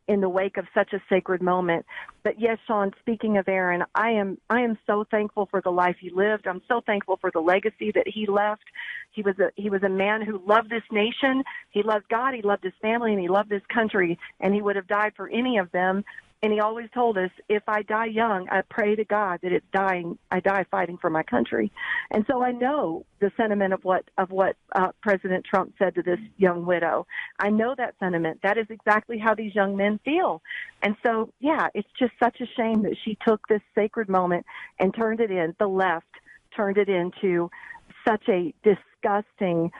in the wake of such a sacred moment. But yes, Sean, speaking of Aaron, I am so thankful for the life he lived. I'm so thankful for the legacy that he left. He was a man who loved this nation. He loved God, he loved his family, and he loved this country, and he would have died for any of them. And he always told us, if I die young, I pray to God that I die fighting for my country. And so I know the sentiment of what President Trump said to this young widow. I know that sentiment. That is exactly how these young men feel. And so, yeah, it's just such a shame that she took this sacred moment and the left turned it into such a disgusting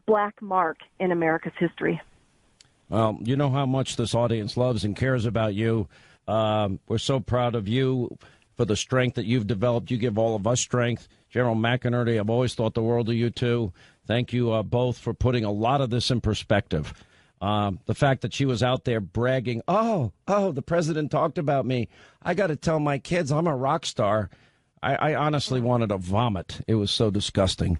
black mark in America's history. Well, you know how much this audience loves and cares about you. We're so proud of you for the strength that you've developed. You give all of us strength. General McInerney, I've always thought the world of you, too. Thank you both for putting a lot of this in perspective. The fact that she was out there bragging, oh, the president talked about me. I got to tell my kids I'm a rock star. I honestly wanted to vomit. It was so disgusting.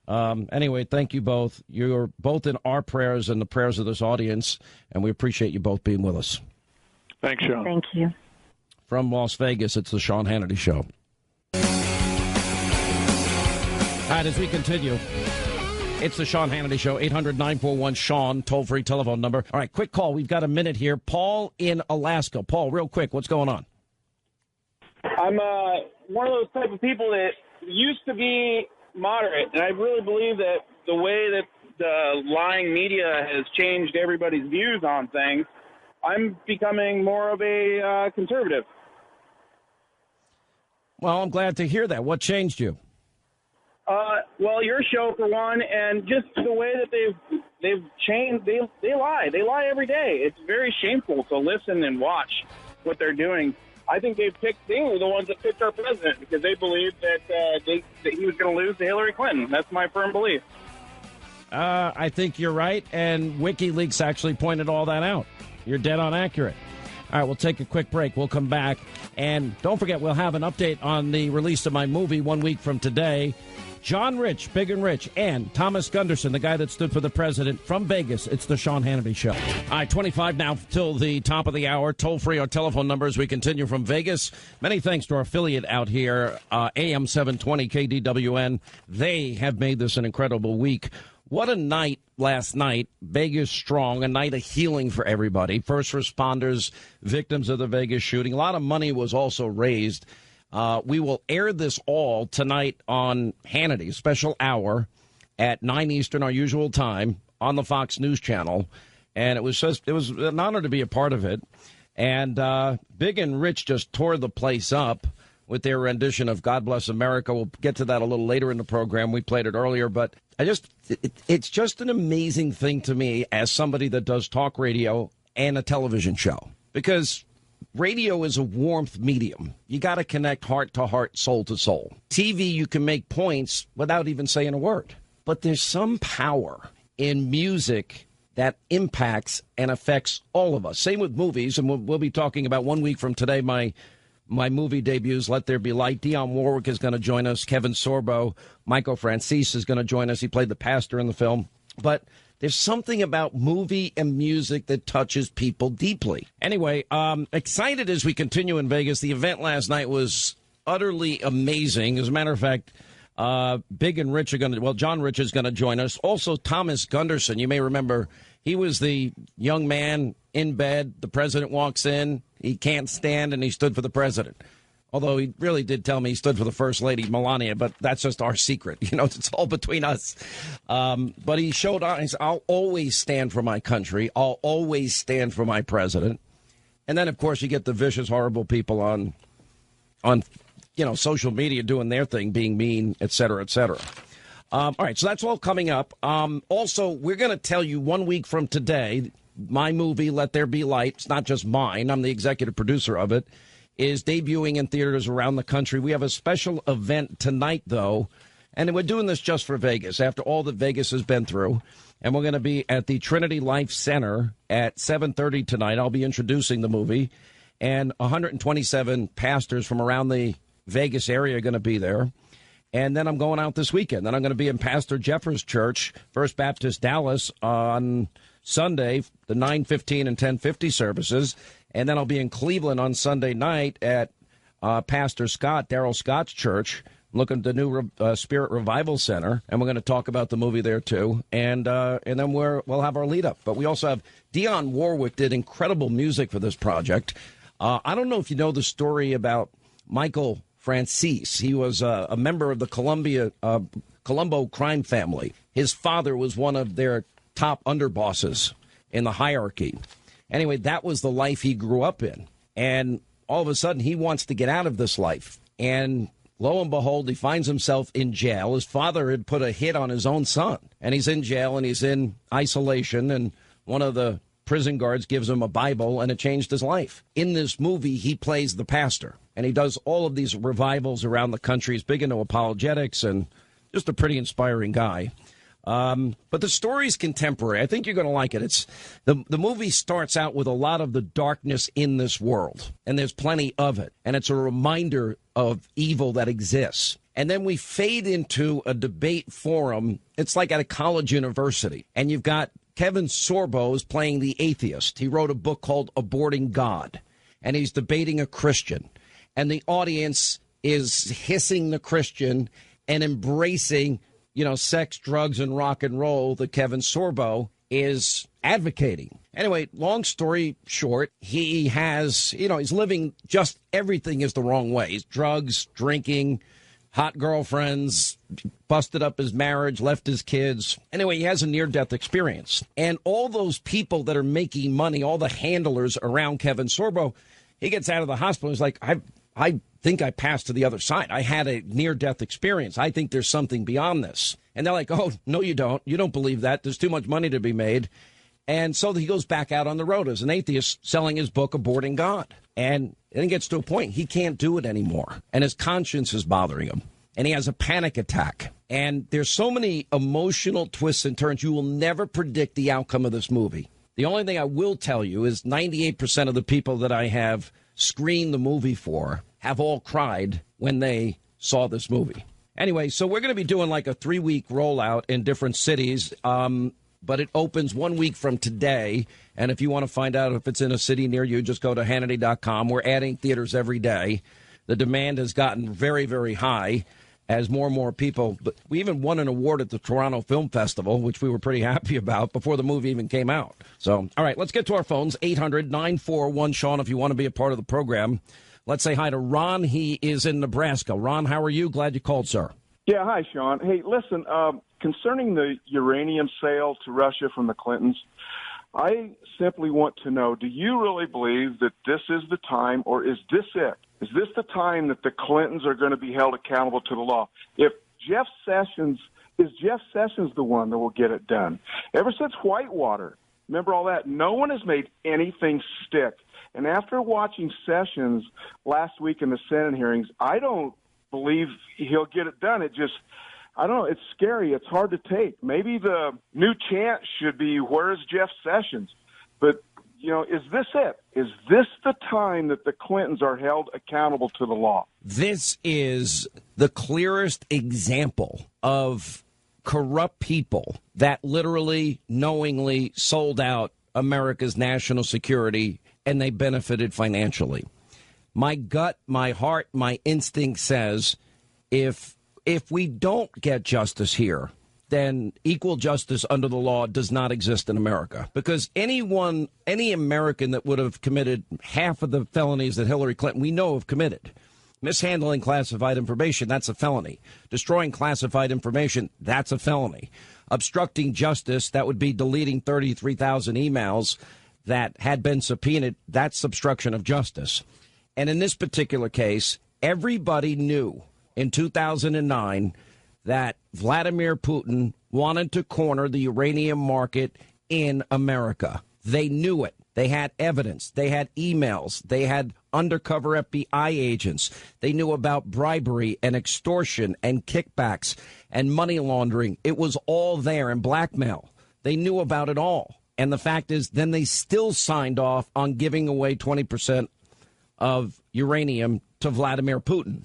Anyway, thank you both. You're both in our prayers and the prayers of this audience, and we appreciate you both being with us. Thanks, Sean. Thank you. From Las Vegas, it's the Sean Hannity Show. All right, as we continue, it's the Sean Hannity Show, 800-941-SEAN, toll-free telephone number. All right, quick call. We've got a minute here. Paul in Alaska. Paul, real quick, what's going on? I'm one of those type of people that used to be moderate, and I really believe that the way that the lying media has changed everybody's views on things, I'm becoming more of a conservative. Well, I'm glad to hear that. What changed you? Well, your show for one, and just the way that they've changed. They lie. They lie every day. It's very shameful to listen and watch what they're doing. I think they were the ones that picked our president because they believed that he was going to lose to Hillary Clinton. That's my firm belief. I think you're right, and WikiLeaks actually pointed all that out. You're dead on accurate. All right, we'll take a quick break. We'll come back. And don't forget, we'll have an update on the release of my movie 1 week from today. John Rich, Big and Rich, and Thomas Gunderson, the guy that stood for the president from Vegas. It's the Sean Hannity Show. All right, 25 now till the top of the hour. Toll free our telephone numbers. We continue from Vegas. Many thanks to our affiliate out here, AM 720 KDWN. They have made this an incredible week. What a night last night. Vegas strong, a night of healing for everybody. First responders, victims of the Vegas shooting. A lot of money was also raised. We will air this all tonight on Hannity, special hour at 9 Eastern, our usual time, on the Fox News Channel. And it was an honor to be a part of it. And Big and Rich just tore the place up with their rendition of God Bless America. We'll get to that a little later in the program. We played it earlier, but it's just an amazing thing to me as somebody that does talk radio and a television show, because radio is a warmth medium. You got to connect heart to heart, soul to soul. TV, you can make points without even saying a word. But there's some power in music that impacts and affects all of us. Same with movies, and we'll be talking about 1 week from today, my movie debuts, Let There Be Light. Dionne Warwick is going to join us. Kevin Sorbo, Michael Francis is going to join us. He played the pastor in the film. But there's something about movie and music that touches people deeply. Anyway, excited as we continue in Vegas. The event last night was utterly amazing. As a matter of fact, Big and Rich are going to, John Rich is going to join us. Also, Thomas Gunderson. You may remember he was the young man in bed. The president walks in. He can't stand, and he stood for the president. Although he really did tell me he stood for the First Lady, Melania, but that's just our secret. You know, it's all between us. But he showed on. He said, I'll always stand for my country. I'll always stand for my president. And then, of course, you get the vicious, horrible people on social media doing their thing, being mean, et cetera, et cetera. All right, so that's all coming up. Also, we're going to tell you 1 week from today, my movie, Let There Be Light, it's not just mine, I'm the executive producer of it, is debuting in theaters around the country. We have a special event tonight, though, and we're doing this just for Vegas, after all that Vegas has been through. And we're going to be at the Trinity Life Center at 7:30 tonight. I'll be introducing the movie, and 127 pastors from around the Vegas area are going to be there. And then I'm going out this weekend. Then I'm going to be in Pastor Jeffers Church, First Baptist Dallas, on Sunday, the 9:15 and 10:50 services. And then I'll be in Cleveland on Sunday night at Pastor Scott, Darrell Scott's church, looking at the new Spirit Revival Center. And we're going to talk about the movie there, too. And then we'll have our lead up. But we also have Dionne Warwick did incredible music for this project. I don't know if you know the story about Michael Francis. He was a member of the Colombo crime family. His father was one of their top underbosses in the hierarchy. Anyway, that was the life he grew up in. And all of a sudden, he wants to get out of this life. And lo and behold, he finds himself in jail. His father had put a hit on his own son. And he's in jail and he's in isolation. And one of the prison guards gives him a Bible, and it changed his life. In this movie, he plays the pastor. And he does all of these revivals around the country. He's big into apologetics and just a pretty inspiring guy. But the story's contemporary. I think you're going to like it. It's the movie starts out with a lot of the darkness in this world, and there's plenty of it. And it's a reminder of evil that exists. And then we fade into a debate forum. It's like at a college university. And you've got Kevin Sorbo is playing the atheist. He wrote a book called Aborting God, and he's debating a Christian. And the audience is hissing the Christian and embracing, sex, drugs, and rock and roll that Kevin Sorbo is advocating. Anyway, long story short, he has, he's living just everything is the wrong way. He's drugs, drinking, hot girlfriends, busted up his marriage, left his kids. Anyway, he has a near-death experience. And all those people that are making money, all the handlers around Kevin Sorbo, he gets out of the hospital. He's like, I think I passed to the other side. I had a near-death experience. I think there's something beyond this. And they're like, oh, no, you don't. You don't believe that. There's too much money to be made. And so he goes back out on the road as an atheist selling his book, Aborting God. And then it gets to a point he can't do it anymore. And his conscience is bothering him. And he has a panic attack. And there's so many emotional twists and turns. You will never predict the outcome of this movie. The only thing I will tell you is 98% of the people that I have screened the movie for have all cried when they saw this movie. Anyway, so we're going to be doing like a 3-week rollout in different cities, but it opens 1 week from today. And if you want to find out if it's in a city near you, just go to Hannity.com. We're adding theaters every day. The demand has gotten very, very high as more and more people. But we even won an award at the Toronto Film Festival, which we were pretty happy about before the movie even came out. So, all right, let's get to our phones. 800-941-SEAN if you want to be a part of the program. Let's say hi to Ron. He is in Nebraska. Ron, how are you? Glad you called, sir. Yeah, hi, Sean. Hey, listen, concerning the uranium sale to Russia from the Clintons, I simply want to know, do you really believe that this is the time, or is this it? Is this the time that the Clintons are going to be held accountable to the law? Is Jeff Sessions the one that will get it done? Ever since Whitewater, remember all that? No one has made anything stick. And after watching Sessions last week in the Senate hearings, I don't believe he'll get it done. I don't know. It's scary. It's hard to take. Maybe the new chant should be, where's Jeff Sessions? But, is this it? Is this the time that the Clintons are held accountable to the law? This is the clearest example of corrupt people that literally knowingly sold out America's national security, and they benefited financially. My gut, my heart, my instinct says if we don't get justice here, then equal justice under the law does not exist in America. Because any American that would have committed half of the felonies that Hillary Clinton we know have committed. Mishandling classified information, that's a felony. Destroying classified information, that's a felony. Obstructing justice, that would be deleting 33,000 emails that had been subpoenaed, that's obstruction of justice. And in this particular case, everybody knew in 2009 that Vladimir Putin wanted to corner the uranium market in America. They knew it. They had evidence. They had emails. They had undercover FBI agents. They knew about bribery and extortion and kickbacks and money laundering. It was all there, and blackmail. They knew about it all. And the fact is, then they still signed off on giving away 20% of uranium to Vladimir Putin.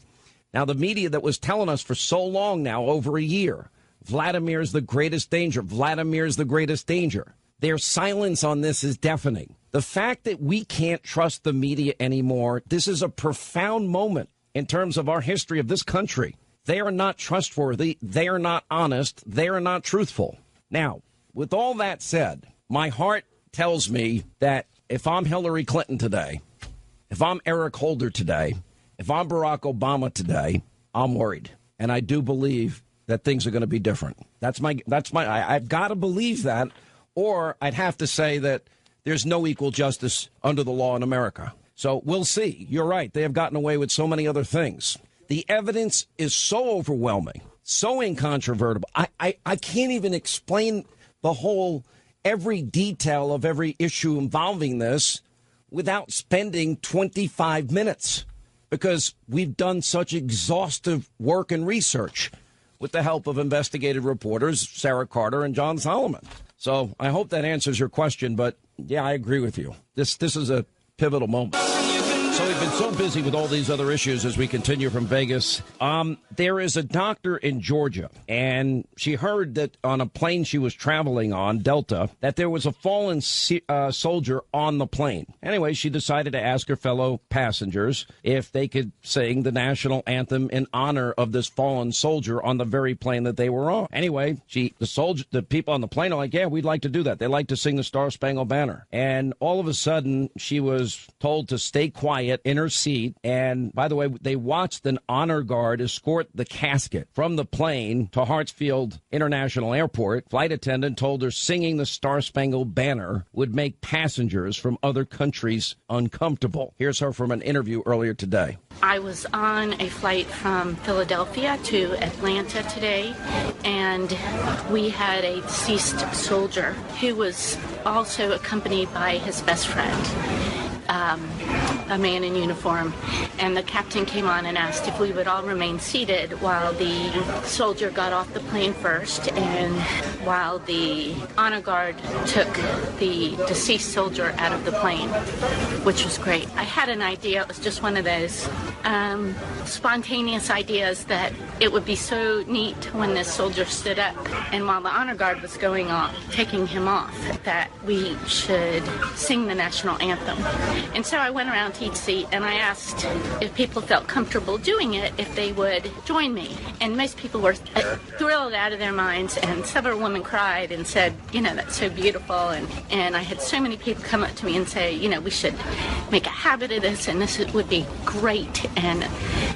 Now, the media that was telling us for so long now, over a year, Vladimir's the greatest danger. Vladimir's the greatest danger. Their silence on this is deafening. The fact that we can't trust the media anymore, this is a profound moment in terms of our history of this country. They are not trustworthy. They are not honest. They are not truthful. Now, with all that said, my heart tells me that if I'm Hillary Clinton today, if I'm Eric Holder today, if I'm Barack Obama today, I'm worried. And I do believe that things are going to be different. I've got to believe that, or I'd have to say that there's no equal justice under the law in America. So we'll see. You're right. They have gotten away with so many other things. The evidence is so overwhelming, so incontrovertible. I can't even explain every detail of every issue involving this without spending 25 minutes. Because we've done such exhaustive work and research with the help of investigative reporters Sarah Carter and John Solomon. So I hope that answers your question. But, yeah, I agree with you. This is a pivotal moment. So we've been so busy with all these other issues as we continue from Vegas. There is a doctor in Georgia, and she heard that on a plane she was traveling on, Delta, that there was a fallen soldier on the plane. Anyway, she decided to ask her fellow passengers if they could sing the national anthem in honor of this fallen soldier on the very plane that they were on. Anyway, the people on the plane are like, yeah, we'd like to do that. They like to sing the Star Spangled Banner. And all of a sudden, she was told to stay quiet in her seat. And by the way, they watched an honor guard escort the casket from the plane to Hartsfield International Airport. Flight attendant told her singing the Star Spangled Banner would make passengers from other countries uncomfortable. Here's her from an interview earlier today. I was on a flight from Philadelphia to Atlanta today, and we had a deceased soldier who was also accompanied by his best friend. a man in uniform, and the captain came on and asked if we would all remain seated while the soldier got off the plane first and while the honor guard took the deceased soldier out of the plane, which was great. I had an idea. It was just one of those spontaneous ideas that it would be so neat when this soldier stood up and while the honor guard was going off, taking him off, that we should sing the national anthem. And so I went around to each seat and I asked if people felt comfortable doing it, if they would join me. And most people were thrilled out of their minds, and several women cried and said, that's so beautiful. And I had so many people come up to me and say, we should make a habit of this, and this would be great. And,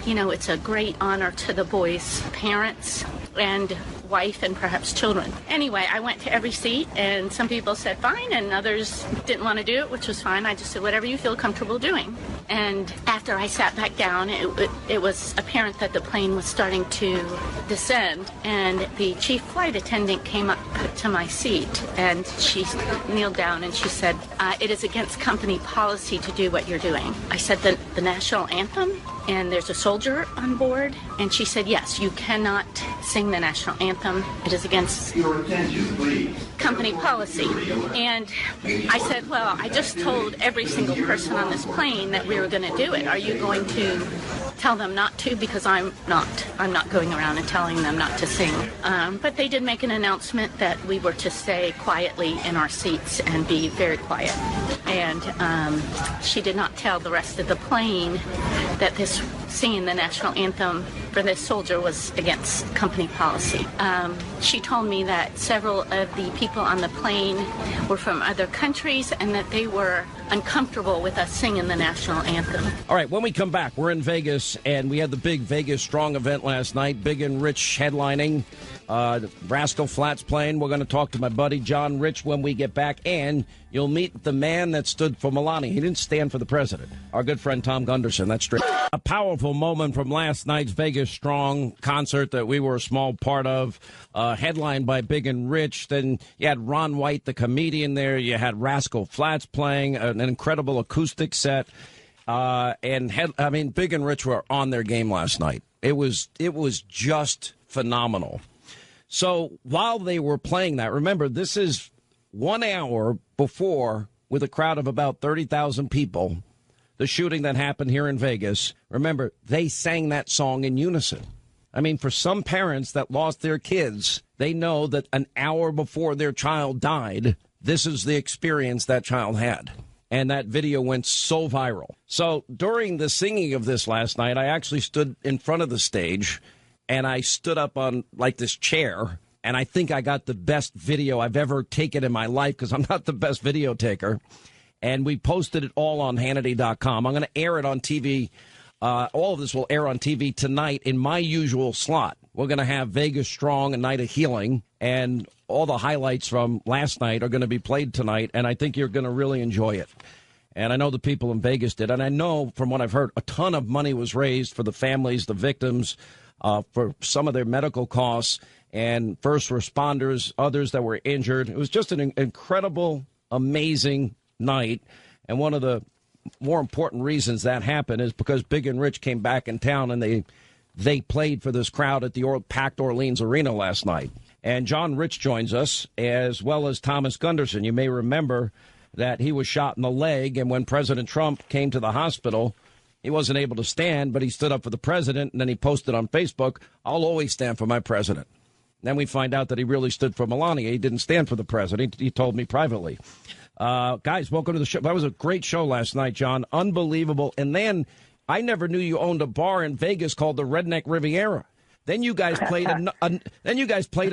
it's a great honor to the boys' parents and wife and perhaps children. Anyway, I went to every seat, and some people said fine, and others didn't want to do it, which was fine. I just said whatever you feel comfortable doing. And after I sat back down, it was apparent that the plane was starting to descend, and the chief flight attendant came up to my seat, and she kneeled down and she said, it is against company policy to do what you're doing. I said, the national anthem? And there's a soldier on board? And she said, yes, you cannot sing the national anthem. It is against your attention, please. Company policy. And I said, well, I just told every single person on this plane that we were going to do it. Are you going to tell them not to? Because I'm not going around and telling them not to sing. But they did make an announcement that we were to stay quietly in our seats and be very quiet. And she did not tell the rest of the plane that this singing the national anthem for this soldier was against company policy. She told me that several of the people on the plane were from other countries and that they were uncomfortable with us singing the national anthem. All right, when we come back, we're in Vegas, and we had the big Vegas Strong event last night. Big and Rich headlining. Rascal Flatts playing. We're going to talk to my buddy John Rich when we get back, and you'll meet the man that stood for Melania. He didn't stand for the president. Our good friend Tom Gunderson. That's straight. A powerful moment from last night's Vegas Strong concert that we were a small part of, headlined by Big and Rich. Then you had Ron White, the comedian there. You had Rascal Flatts playing an incredible acoustic set. Big and Rich were on their game last night. It was just phenomenal. So while they were playing that, remember, this is 1 hour before, with a crowd of about 30,000 people, the shooting that happened here in Vegas. Remember, they sang that song in unison. I mean, for some parents that lost their kids, they know that an hour before their child died, this is the experience that child had. And that video went so viral. So during the singing of this last night, I actually stood in front of the stage, and I stood up on like this chair, and I think I got the best video I've ever taken in my life, because I'm not the best video taker. And we posted it all on Hannity.com. I'm going to air it on TV. All of this will air on TV tonight in my usual slot. We're going to have Vegas Strong, a night of healing, and all the highlights from last night are going to be played tonight, and I think you're going to really enjoy it. And I know the people in Vegas did, and I know from what I've heard, a ton of money was raised for the families, the victims, for some of their medical costs, and first responders, others that were injured. It was just an incredible, amazing night, and one of the more important reasons that happened is because Big and Rich came back in town, and they played for this crowd at the packed Orleans Arena last night. And John Rich joins us, as well as Thomas Gunderson. You may remember that he was shot in the leg, and when President Trump came to the hospital, he wasn't able to stand, but he stood up for the president, and then he posted on Facebook, "I'll always stand for my president." Then we find out that he really stood for Melania. He didn't stand for the president. He told me privately. Guys, welcome to the show. That was a great show last night, John. Unbelievable. And then I never knew you owned a bar in Vegas called the Redneck Riviera. Then you guys played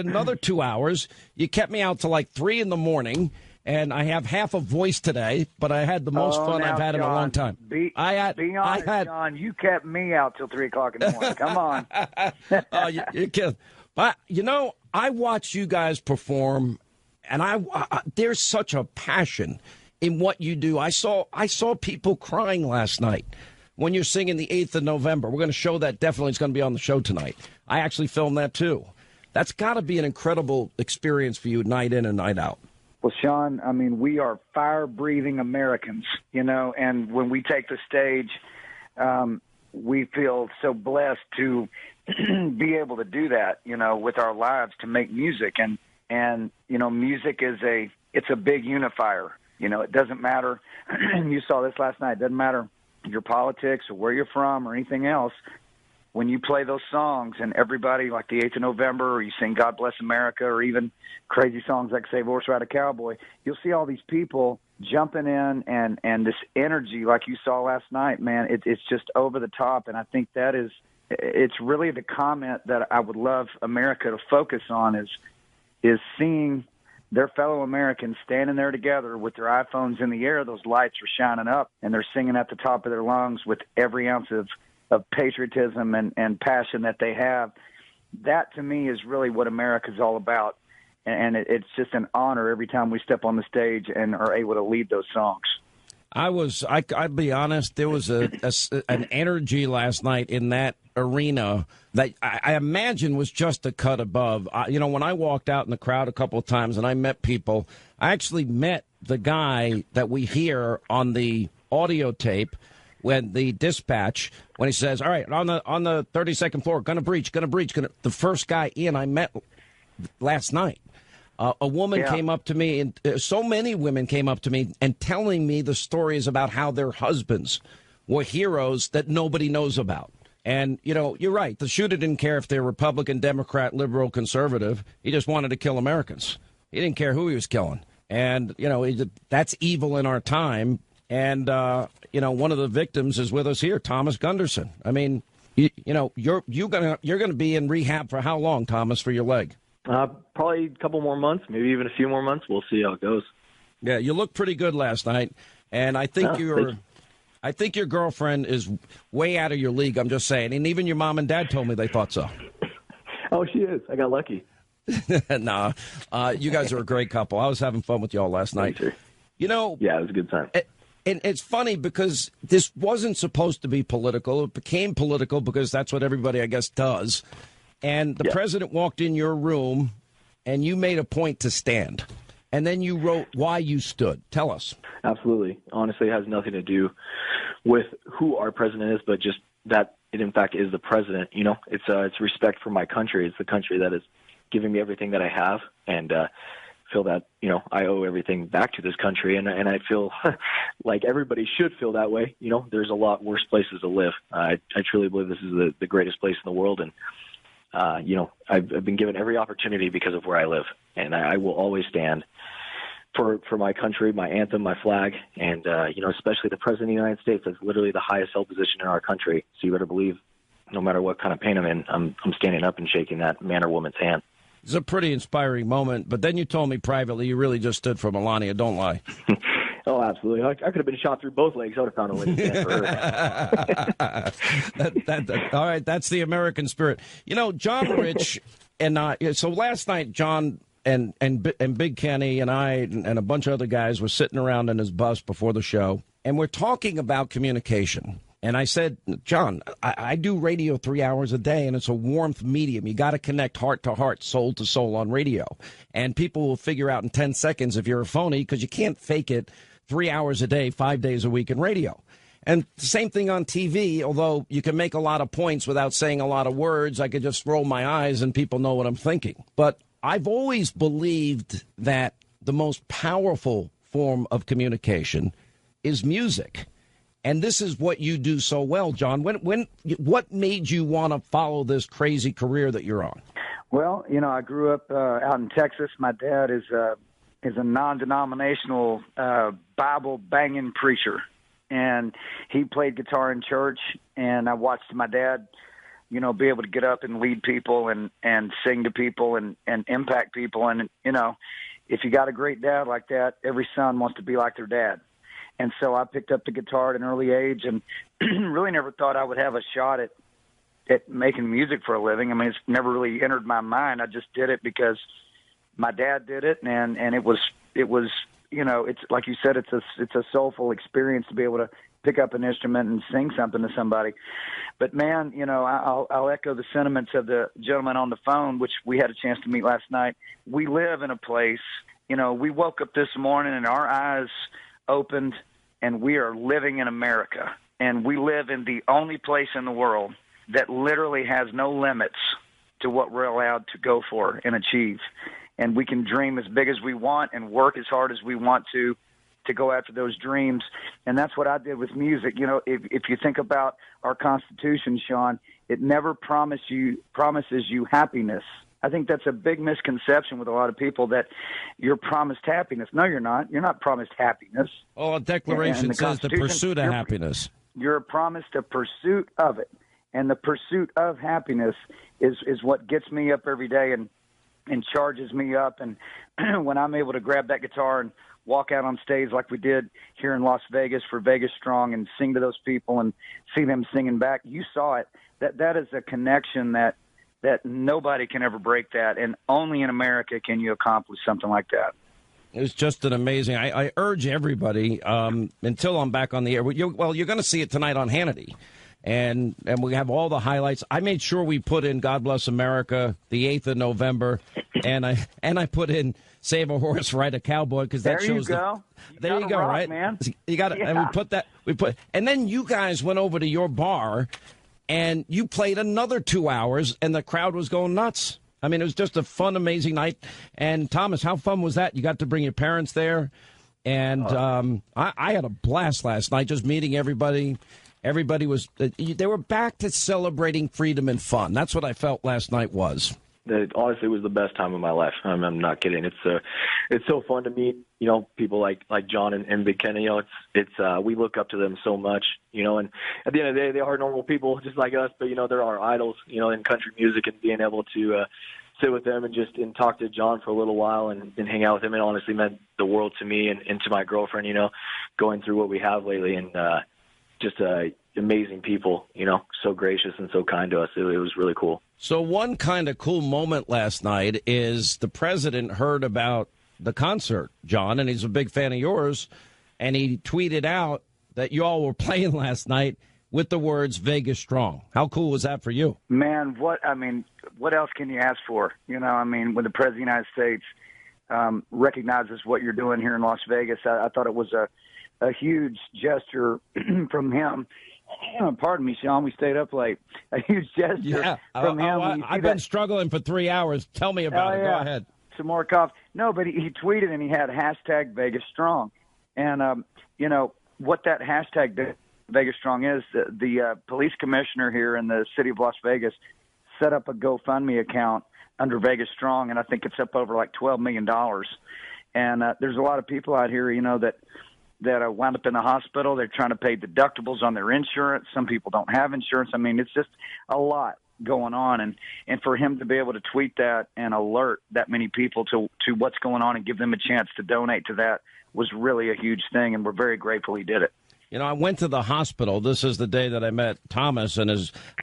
another 2 hours. You kept me out till like 3 in the morning, and I have half a voice today, but I had the most fun I've had in a long time. Be honest, John. You kept me out till 3 o'clock in the morning. Come on. You kidding. But, I watch you guys perform, and there's such a passion in what you do. I saw people crying last night when you're singing the 8th of November. We're going to show that. Definitely it's going to be on the show tonight. I actually filmed that, too. That's got to be an incredible experience for you night in and night out. Well, Sean, I mean, we are fire-breathing Americans, and when we take the stage, we feel so blessed to be able to do that, with our lives, to make music. And music it's a big unifier. It doesn't matter. You saw this last night. It doesn't matter your politics or where you're from or anything else. When you play those songs and everybody, like the 8th of November, or you sing God Bless America, or even crazy songs like Save Horse Ride a Cowboy, you'll see all these people jumping in and this energy like you saw last night, man, it's just over the top. And I think it's really the comment that I would love America to focus on is seeing their fellow Americans standing there together with their iPhones in the air. Those lights are shining up, and they're singing at the top of their lungs with every ounce of patriotism and passion that they have. That, to me, is really what America's all about. And it's just an honor every time we step on the stage and are able to lead those songs. I'd be honest, there was an energy last night in that arena that I imagine was just a cut above. When I walked out in the crowd a couple of times and I met people, I actually met the guy that we hear on the audio tape when the dispatch, when he says, all right, on the 32nd floor, gonna breach. The first guy in I met last night. A woman came up to me, and so many women came up to me and telling me the stories about how their husbands were heroes that nobody knows about. And, you're right. The shooter didn't care if they're Republican, Democrat, liberal, conservative. He just wanted to kill Americans. He didn't care who he was killing. And, that's evil in our time. And, one of the victims is with us here, Thomas Gunderson. I mean, you're gonna be in rehab for how long, Thomas, for your leg? Probably a couple more months, maybe even a few more months. We'll see how it goes. Yeah, you look pretty good last night, and I think I think your girlfriend is way out of your league. I'm just saying, and even your mom and dad told me they thought so. Oh, she is. I got lucky. Nah, you guys are a great couple. I was having fun with y'all last night. Yeah, it was a good time. And it's funny because this wasn't supposed to be political. It became political because that's what everybody, I guess, does. And the president walked in your room, and you made a point to stand. And then you wrote why you stood. Tell us. Absolutely. Honestly, it has nothing to do with who our president is, but just that it, in fact, is the president. It's respect for my country. It's the country that is giving me everything that I have, and feel that, I owe everything back to this country. And I feel like everybody should feel that way. There's a lot worse places to live. I truly believe this is the greatest place in the world. And, I've been given every opportunity because of where I live, and I will always stand for my country, my anthem, my flag, and, especially the president of the United States. That's literally the highest held position in our country. So you better believe no matter what kind of pain I'm in, I'm standing up and shaking that man or woman's hand. It's a pretty inspiring moment, but then you told me privately you really just stood for Melania. Don't lie. Oh, absolutely. I could have been shot through both legs. I would have found a way to stand for her. All right, that's the American spirit. John Rich and so last night, John and Big Kenny and I and a bunch of other guys were sitting around in his bus before the show, and we're talking about communication. And I said, John, I do radio 3 hours a day, and it's a warmth medium. You got to connect heart to heart, soul to soul on radio. And people will figure out in 10 seconds if you're a phony, because you can't fake it 3 hours a day, 5 days a week in radio. And the same thing on TV, although you can make a lot of points without saying a lot of words. I could just roll my eyes and people know what I'm thinking. But I've always believed that the most powerful form of communication is music. And this is what you do so well, John. What made you want to follow this crazy career that you're on? Well, I grew up out in Texas. My dad is a non-denominational Bible-banging preacher, and he played guitar in church. And I watched my dad, be able to get up and lead people and sing to people and impact people. And if you got a great dad like that, every son wants to be like their dad. And so I picked up the guitar at an early age and really never thought I would have a shot at making music for a living. I mean, it's never really entered my mind. I just did it because my dad did it, and it was it's like you said, it's a soulful experience to be able to pick up an instrument and sing something to somebody. But man, I'll echo the sentiments of the gentleman on the phone, which we had a chance to meet last night. We live in a place we woke up this morning and our eyes opened, and we are living in America. And we live in the only place in the world that literally has no limits to what we're allowed to go for and achieve. And we can dream as big as we want and work as hard as we want to go after those dreams. And that's what I did with music. If you think about our Constitution, Sean, it never promises you happiness. I think that's a big misconception with a lot of people, that you're promised happiness. No, you're not. You're not promised happiness. Oh, a declaration says the pursuit of happiness. You're promised a pursuit of it. And the pursuit of happiness is what gets me up every day and charges me up. And when I'm able to grab that guitar and walk out on stage like we did here in Las Vegas for Vegas Strong and sing to those people and see them singing back, you saw it. That is a connection that nobody can ever break that, and only in America can you accomplish something like that. It was just an amazing. I urge everybody, until I'm back on the air. You're going to see it tonight on Hannity, and we have all the highlights. I made sure we put in "God Bless America" the 8th of November, and I put in "Save a Horse, Ride a Cowboy" because that shows. There you go, rock, right? Man. You got it, yeah. And we put, and then you guys went over to your bar. And you played another 2 hours, and the crowd was going nuts. I mean, it was just a fun, amazing night. And, Thomas, how fun was that? You got to bring your parents there. And I had a blast last night just meeting everybody. Everybody was they were back to celebrating freedom and fun. That's what I felt last night was. Honestly, it was the best time of my life. I'm not kidding. It's so fun to meet, people like John and Big Kenny. It's we look up to them so much, and at the end of the day, they are normal people just like us, but they're our idols, in country music, and being able to sit with them and talk to John for a little while and hang out with him, it honestly meant the world to me and to my girlfriend, going through what we have lately, and just amazing people, so gracious and so kind to us. It was really cool. So one kind of cool moment last night is the president heard about the concert, John, and he's a big fan of yours, and he tweeted out that you all were playing last night with the words "Vegas Strong." How cool was that for you? Man, what else can you ask for? When the President of the United States recognizes what you're doing here in Las Vegas, I thought it was a huge gesture from him. Pardon me, Sean. We stayed up late. A huge gesture from him. I've been struggling for 3 hours. Tell me about it. Go ahead. Some more coffee. No, but he tweeted and he had hashtag Vegas Strong. And, what that hashtag Vegas Strong is, the police commissioner here in the city of Las Vegas set up a GoFundMe account under Vegas Strong, and I think it's up over like $12 million. And there's a lot of people out here, that wound up in the hospital. They're trying to pay deductibles on their insurance. Some people don't have insurance. I mean, it's just a lot going on. And for him to be able to tweet that and alert that many people to what's going on and give them a chance to donate to that was really a huge thing, and we're very grateful he did it. I went to the hospital. This is the day that I met Thomas and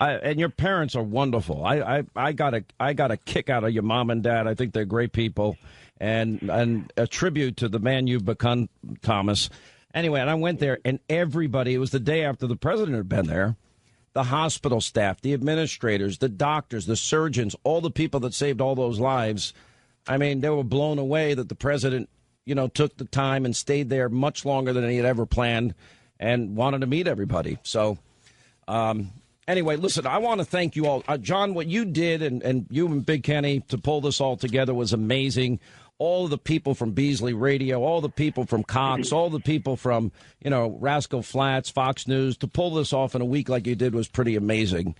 and your parents are wonderful. I got a kick out of your mom and dad. I think they're great people, and a tribute to the man you've become, Thomas. Anyway, and I went there, and everybody, it was the day after the president had been there, the hospital staff, the administrators, the doctors, the surgeons, all the people that saved all those lives. I mean, they were blown away that the president, took the time and stayed there much longer than he had ever planned and wanted to meet everybody. So, anyway, listen, I want to thank you all. John, what you did and you and Big Kenny to pull this all together was amazing. All of the people from Beasley Radio, all the people from Cox, all the people from, Rascal Flats, Fox News, to pull this off in a week like you did was pretty amazing.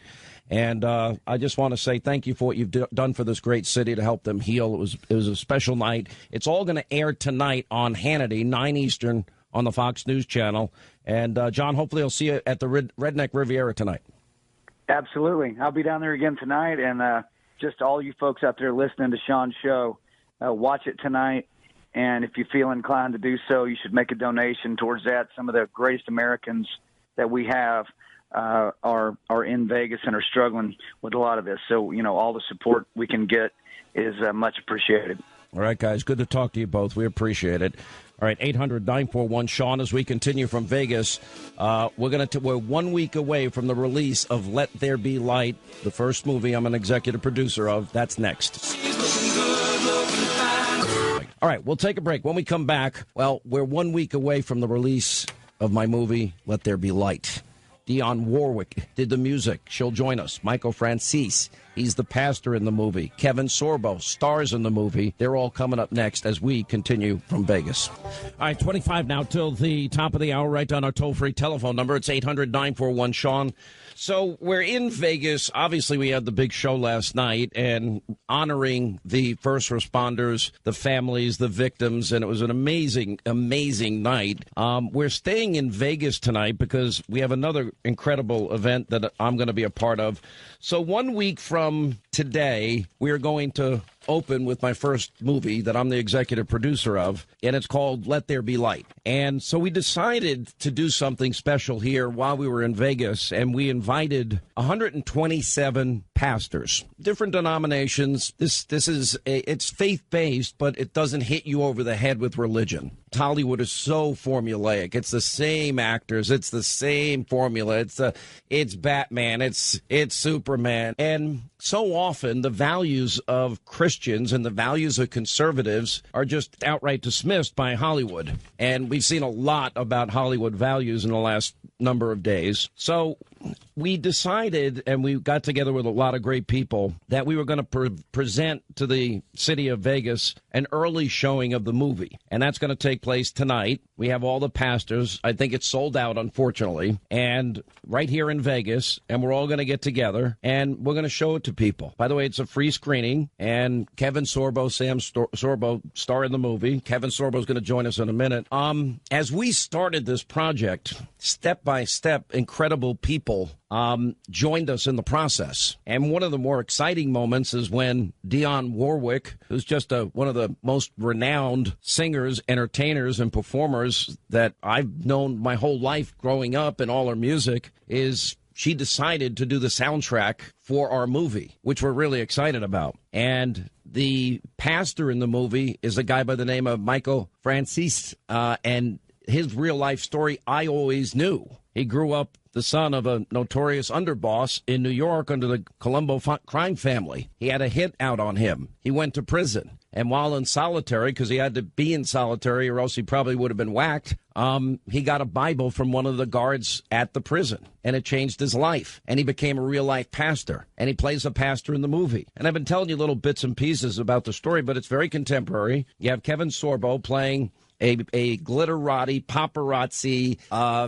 And I just want to say thank you for what you've done for this great city to help them heal. It was a special night. It's all going to air tonight on Hannity, 9 Eastern on the Fox News channel. And, John, hopefully I'll see you at the Redneck Riviera tonight. Absolutely. I'll be down there again tonight. And just all you folks out there listening to Sean's show, watch it tonight, and if you feel inclined to do so, you should make a donation towards that. Some of the greatest Americans that we have are in Vegas and are struggling with a lot of this. So, all the support we can get is much appreciated. All right, guys, good to talk to you both. We appreciate it. All right, 800-941-SEAN as we continue from Vegas. We're 1 week away from the release of Let There Be Light, the first movie I'm an executive producer of. That's next. All right, we'll take a break. When we come back, well, we're 1 week away from the release of my movie, Let There Be Light. Dionne Warwick did the music. She'll join us. Michael Francis, he's the pastor in the movie. Kevin Sorbo stars in the movie. They're all coming up next as we continue from Vegas. All right, 25 now till the top of the hour. Write down our toll-free telephone number. It's 800-941-SEAN. So we're in Vegas. Obviously, we had the big show last night and honoring the first responders, the families, the victims, and it was an amazing, amazing night. We're staying in Vegas tonight because we have another incredible event that I'm going to be a part of. So 1 week from today, we are going to open with my first movie that I'm the executive producer of, and it's called Let There Be Light. And so we decided to do something special here while we were in Vegas, and we invited 127 pastors, different denominations. This is it's faith-based, but it doesn't hit you over the head with religion. Hollywood is so formulaic. It's the same actors. It's the same formula. It's Batman. It's Superman. And so often the values of Christians and the values of conservatives are just outright dismissed by Hollywood. And we've seen a lot about Hollywood values in the last number of days. So we decided, and we got together with a lot of great people, that we were going to present to the city of Vegas an early showing of the movie. And that's going to take place tonight. We have all the pastors. I think it's sold out, unfortunately. And right here in Vegas, and we're all going to get together, and we're going to show it to people. By the way, it's a free screening, and Kevin Sorbo, Sorbo, star in the movie. Kevin Sorbo is going to join us in a minute. As we started this project, step by step, incredible people joined us in the process. And one of the more exciting moments is when Dionne Warwick, who's just one of the most renowned singers, entertainers, and performers that I've known my whole life growing up in all her music, she decided to do the soundtrack for our movie, which we're really excited about. And the pastor in the movie is a guy by the name of Michael Francis, and his real-life story I always knew. He grew up the son of a notorious underboss in New York under the Colombo crime family. He had a hit out on him. He went to prison. And while in solitary, because he had to be in solitary or else he probably would have been whacked, he got a Bible from one of the guards at the prison. And it changed his life. And he became a real-life pastor. And he plays a pastor in the movie. And I've been telling you little bits and pieces about the story, but it's very contemporary. You have Kevin Sorbo playing a glitterati, paparazzi,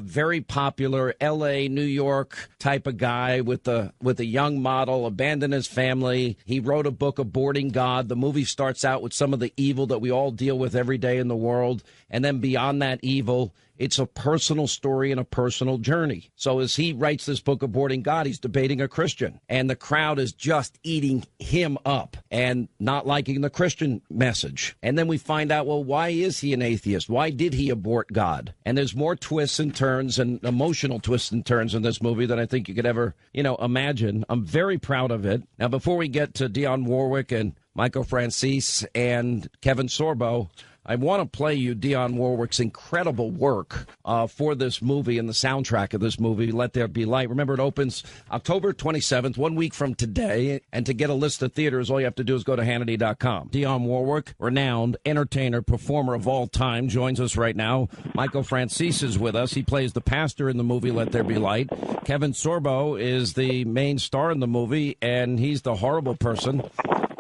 very popular L.A., New York type of guy with a young model, abandoned his family. He wrote a book, Aborting God. The movie starts out with some of the evil that we all deal with every day in the world. And then beyond that evil, it's a personal story and a personal journey. So as he writes this book, Aborting God, he's debating a Christian. And the crowd is just eating him up and not liking the Christian message. And then we find out, well, why is he an atheist? Why did he abort God? And there's more twists and turns and emotional twists and turns in this movie than I think you could ever, imagine. I'm very proud of it. Now, before we get to Dionne Warwick and Michael Francis and Kevin Sorbo, I want to play you Dionne Warwick's incredible work for this movie and the soundtrack of this movie, Let There Be Light. Remember, it opens October 27th, 1 week from today. And to get a list of theaters, all you have to do is go to Hannity.com. Dionne Warwick, renowned entertainer, performer of all time, joins us right now. Michael Francis is with us. He plays the pastor in the movie, Let There Be Light. Kevin Sorbo is the main star in the movie, and he's the horrible person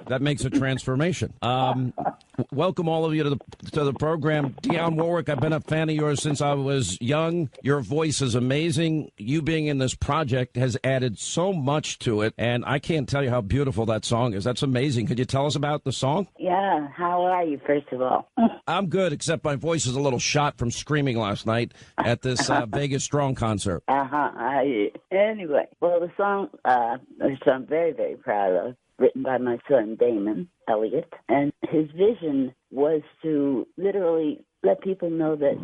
that makes a transformation. Welcome all of you to the program. Dionne Warwick, I've been a fan of yours since I was young. Your voice is amazing. You being in this project has added so much to it, and I can't tell you how beautiful that song is. That's amazing. Could you tell us about the song? Yeah, how are you, first of all? I'm good, except my voice is a little shot from screaming last night at this Vegas Strong concert. Anyway, well, the song, which I'm very, very proud of, written by my son Damon Elliott, and his vision was to literally let people know that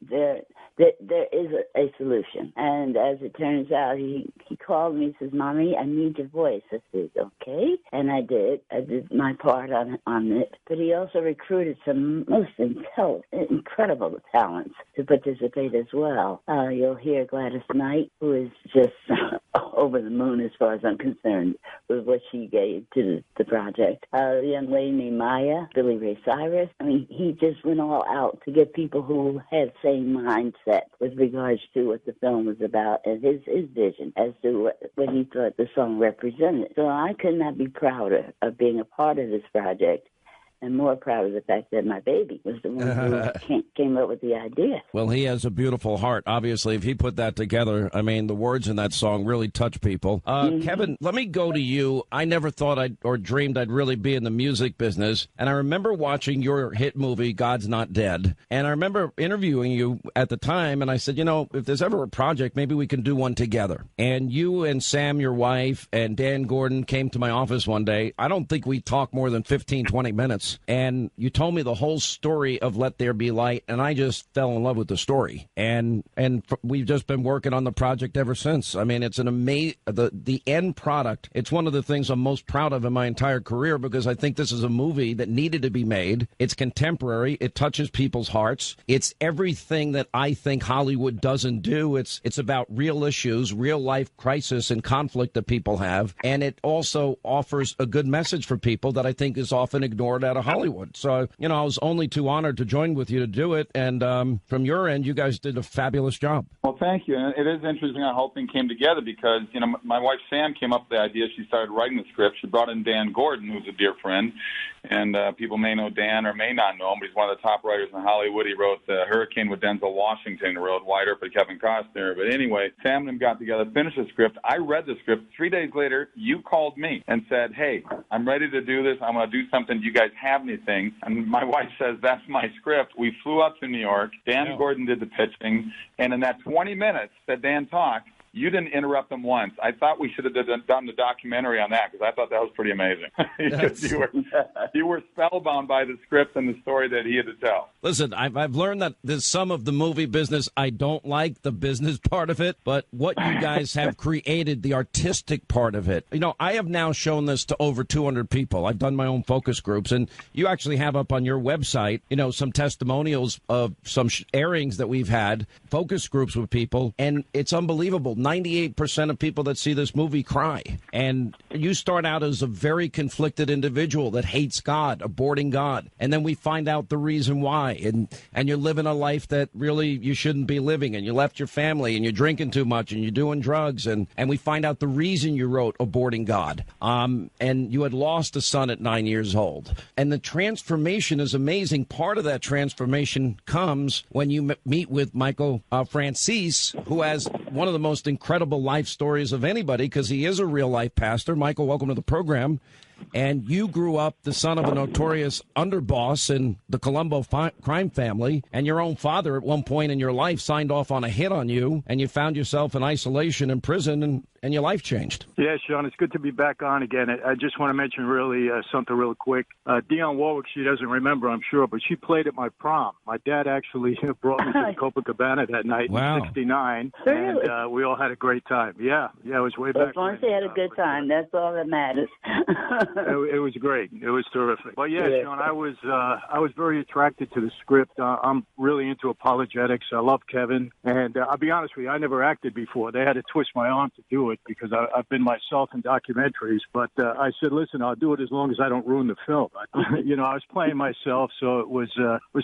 there is a solution. And as it turns out, he called me. He says, "Mommy, I need your voice." I said, "Okay," and I did. I did my part on it. But he also recruited some most incredible talents to participate as well. You'll hear Gladys Knight, who is just over the moon as far as I'm concerned with what she gave to the project. A young lady named Maya, Billy Ray Cyrus. I mean, he just went all out to get people who had same mindset with regards to what the film was about and his vision as to what he thought the song represented. So I could not be prouder of being a part of this project, and more proud of the fact that my baby was the one who came up with the idea. Well, he has a beautiful heart. Obviously, if he put that together, I mean, the words in that song really touch people. Kevin, let me go to you. I never thought or dreamed I'd really be in the music business. And I remember watching your hit movie, God's Not Dead. And I remember interviewing you at the time. And I said, if there's ever a project, maybe we can do one together. And you and Sam, your wife, and Dan Gordon came to my office one day. I don't think we talked more than 15, 20 minutes. And you told me the whole story of Let There Be Light, and I just fell in love with the story. And we've just been working on the project ever since. I mean, it's an amazing, the end product. It's one of the things I'm most proud of in my entire career, because I think this is a movie that needed to be made. It's contemporary. It touches people's hearts. It's everything that I think Hollywood doesn't do. It's about real issues, real life crisis and conflict that people have. And it also offers a good message for people that I think is often ignored out of Hollywood. So, I was only too honored to join with you to do it. And from your end, you guys did a fabulous job. Well, thank you. And it is interesting how the whole thing came together because, my wife Sam came up with the idea. She started writing the script. She brought in Dan Gordon, who's a dear friend. And people may know Dan or may not know him, but he's one of the top writers in Hollywood. He wrote Hurricane with Denzel Washington, wrote Wide Earp with Kevin Costner. But anyway, Sam and him got together, finished the script. I read the script. 3 days later, you called me and said, "Hey, I'm ready to do this. I'm going to do something. Do you guys have anything?" And my wife says, "That's my script." We flew up to New York. Dan Gordon did the pitching. And in that 20 minutes that Dan talked, you didn't interrupt him once. I thought we should have done the documentary on that because I thought that was pretty amazing. you were spellbound by the script and the story that he had to tell. Listen, I've learned that there's some of the movie business I don't like, the business part of it, but what you guys have created, the artistic part of it. I have now shown this to over 200 people. I've done my own focus groups, and you actually have up on your website, some testimonials of some airings that we've had, focus groups with people, and it's unbelievable. 98% of people that see this movie cry. And you start out as a very conflicted individual that hates God, aborting God. And then we find out the reason why. And you're living a life that really you shouldn't be living. And you left your family and you're drinking too much and you're doing drugs. And we find out the reason you wrote Aborting God. And you had lost a son at 9 years old. And the transformation is amazing. Part of that transformation comes when you meet with Michael Francis, who has one of the most incredible life stories of anybody because he is a real life pastor. Michael, welcome to the program. And you grew up the son of a notorious underboss in the Colombo crime family, and your own father at one point in your life signed off on a hit on you, and you found yourself in isolation in prison, and your life changed. Yeah, Sean, it's good to be back on again. I just want to mention really something real quick. Dionne Warwick, she doesn't remember, I'm sure, but she played at my prom. My dad actually brought me to Copacabana that night in '69, Really? and we all had a great time. Yeah, it was way back. As long as they had a good time, that's all that matters. It was great. It was terrific. But yeah, Sean, I was very attracted to the script. I'm really into apologetics. I love Kevin, and I'll be honest with you, I never acted before. They had to twist my arm to do it because I've been myself in documentaries. But I said, listen, I'll do it as long as I don't ruin the film. I was playing myself, so it was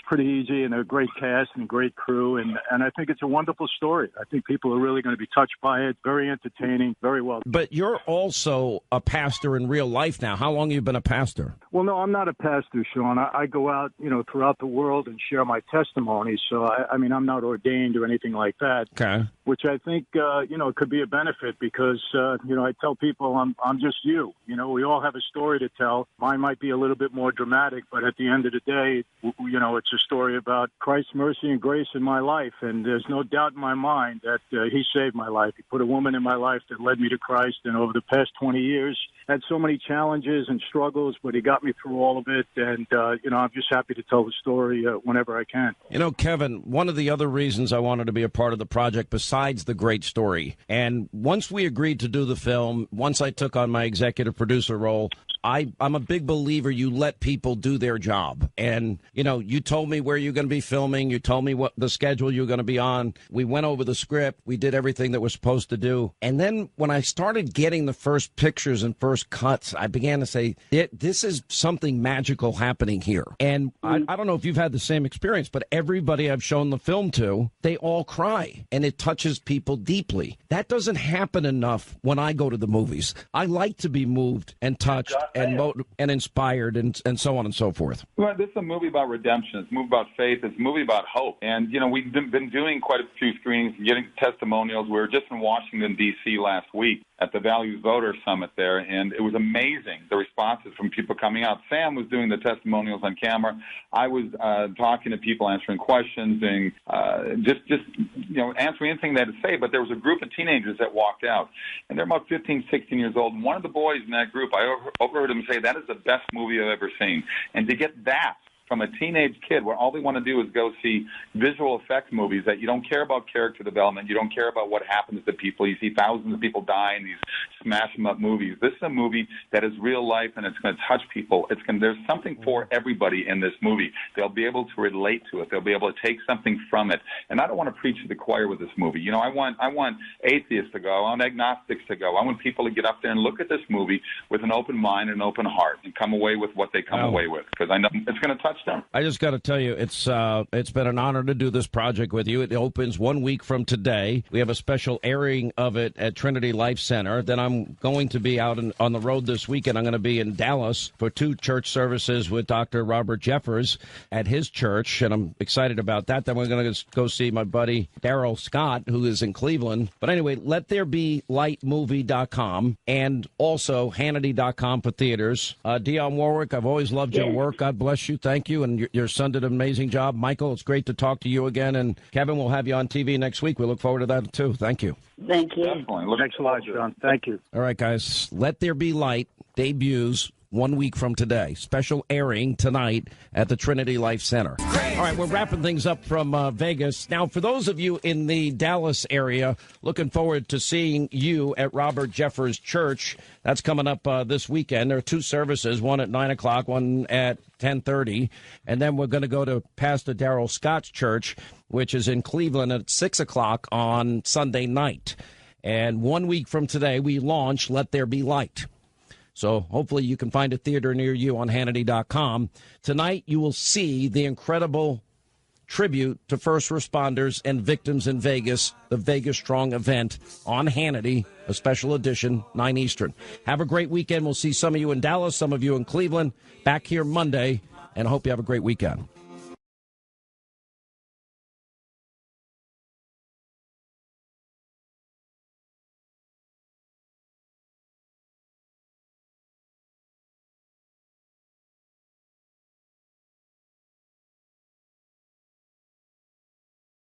pretty easy, and a great cast and great crew, and I think it's a wonderful story. I think people are really going to be touched by it. Very entertaining, very well. But you're also a pastor in real life now. How long have you been a pastor? Well, no, I'm not a pastor, Sean. I go out, throughout the world and share my testimony. So, I'm not ordained or anything like that. Okay. Which I think, could be a benefit because, I tell people I'm just you. We all have a story to tell. Mine might be a little bit more dramatic, but at the end of the day, it's a story about Christ's mercy and grace in my life. And there's no doubt in my mind that he saved my life. He put a woman in my life that led me to Christ. And over the past 20 years, had so many challenges challenges and struggles, but he got me through all of it. And, I'm just happy to tell the story whenever I can. Kevin, one of the other reasons I wanted to be a part of the project, besides the great story, and once we agreed to do the film, once I took on my executive producer role, I'm a big believer you let people do their job. And, you told me where you're going to be filming. You told me what the schedule you're going to be on. We went over the script. We did everything that we're supposed to do. And then when I started getting the first pictures and first cuts, I began to say, this is something magical happening here. And I don't know if you've had the same experience, but everybody I've shown the film to, they all cry. And it touches people deeply. That doesn't happen enough when I go to the movies. I like to be moved and touched and inspired and so on and so forth. Well, this is a movie about redemption. It's a movie about faith. It's a movie about hope. And, we've been doing quite a few screenings and getting testimonials. We were just in Washington, D.C. last week at the Values Voter Summit there, and it was amazing, the responses from people coming out. Sam was doing the testimonials on camera. I was talking to people, answering questions, and just answering anything they had to say. But there was a group of teenagers that walked out, and they're about 15, 16 years old. And one of the boys in that group, I overheard him say, "That is the best movie I've ever seen." And to get that from a teenage kid where all they want to do is go see visual effects movies, that you don't care about character development, you don't care about what happens to people. You see thousands of people die in these smash-em-up movies. This is a movie that is real life, and it's going to touch people. There's something for everybody in this movie. They'll be able to relate to it. They'll be able to take something from it. And I don't want to preach to the choir with this movie. I want atheists to go. I want agnostics to go. I want people to get up there and look at this movie with an open mind and an open heart and come away with what they come away with, because I know it's going to touch them. I just got to tell you, it's been an honor to do this project with you. It opens 1 week from today. We have a special airing of it at Trinity Life Center. Then I'm going to be out on the road this weekend. I'm going to be in Dallas for 2 church services with Dr. Robert Jeffers at his church, and I'm excited about that. Then we're going to go see my buddy Daryl Scott, who is in Cleveland. But anyway, LetThereBeLightMovie.com and also Hannity.com for theaters. Dionne Warwick, I've always loved your work. God bless you. Thank you. And your son did an amazing job. Michael, it's great to talk to you again. And Kevin, we'll have you on TV next week. We look forward to that, too. Thank you. Thank you. Definitely. Thanks a lot, John. Thank you. All right, guys. Let There Be Light debuts 1 week from today. Special airing tonight at the Trinity Life Center. All right, we're wrapping things up from Vegas. Now, for those of you in the Dallas area, looking forward to seeing you at Robert Jeffers Church. That's coming up this weekend. There are 2 services, one at 9 o'clock, one at 10:30. And then we're going to go to Pastor Daryl Scott's church, which is in Cleveland at 6 o'clock on Sunday night. And 1 week from today, we launch Let There Be Light. So hopefully you can find a theater near you on Hannity.com. Tonight you will see the incredible tribute to first responders and victims in Vegas, the Vegas Strong event on Hannity, a special edition, 9 Eastern. Have a great weekend. We'll see some of you in Dallas, some of you in Cleveland, back here Monday, and I hope you have a great weekend.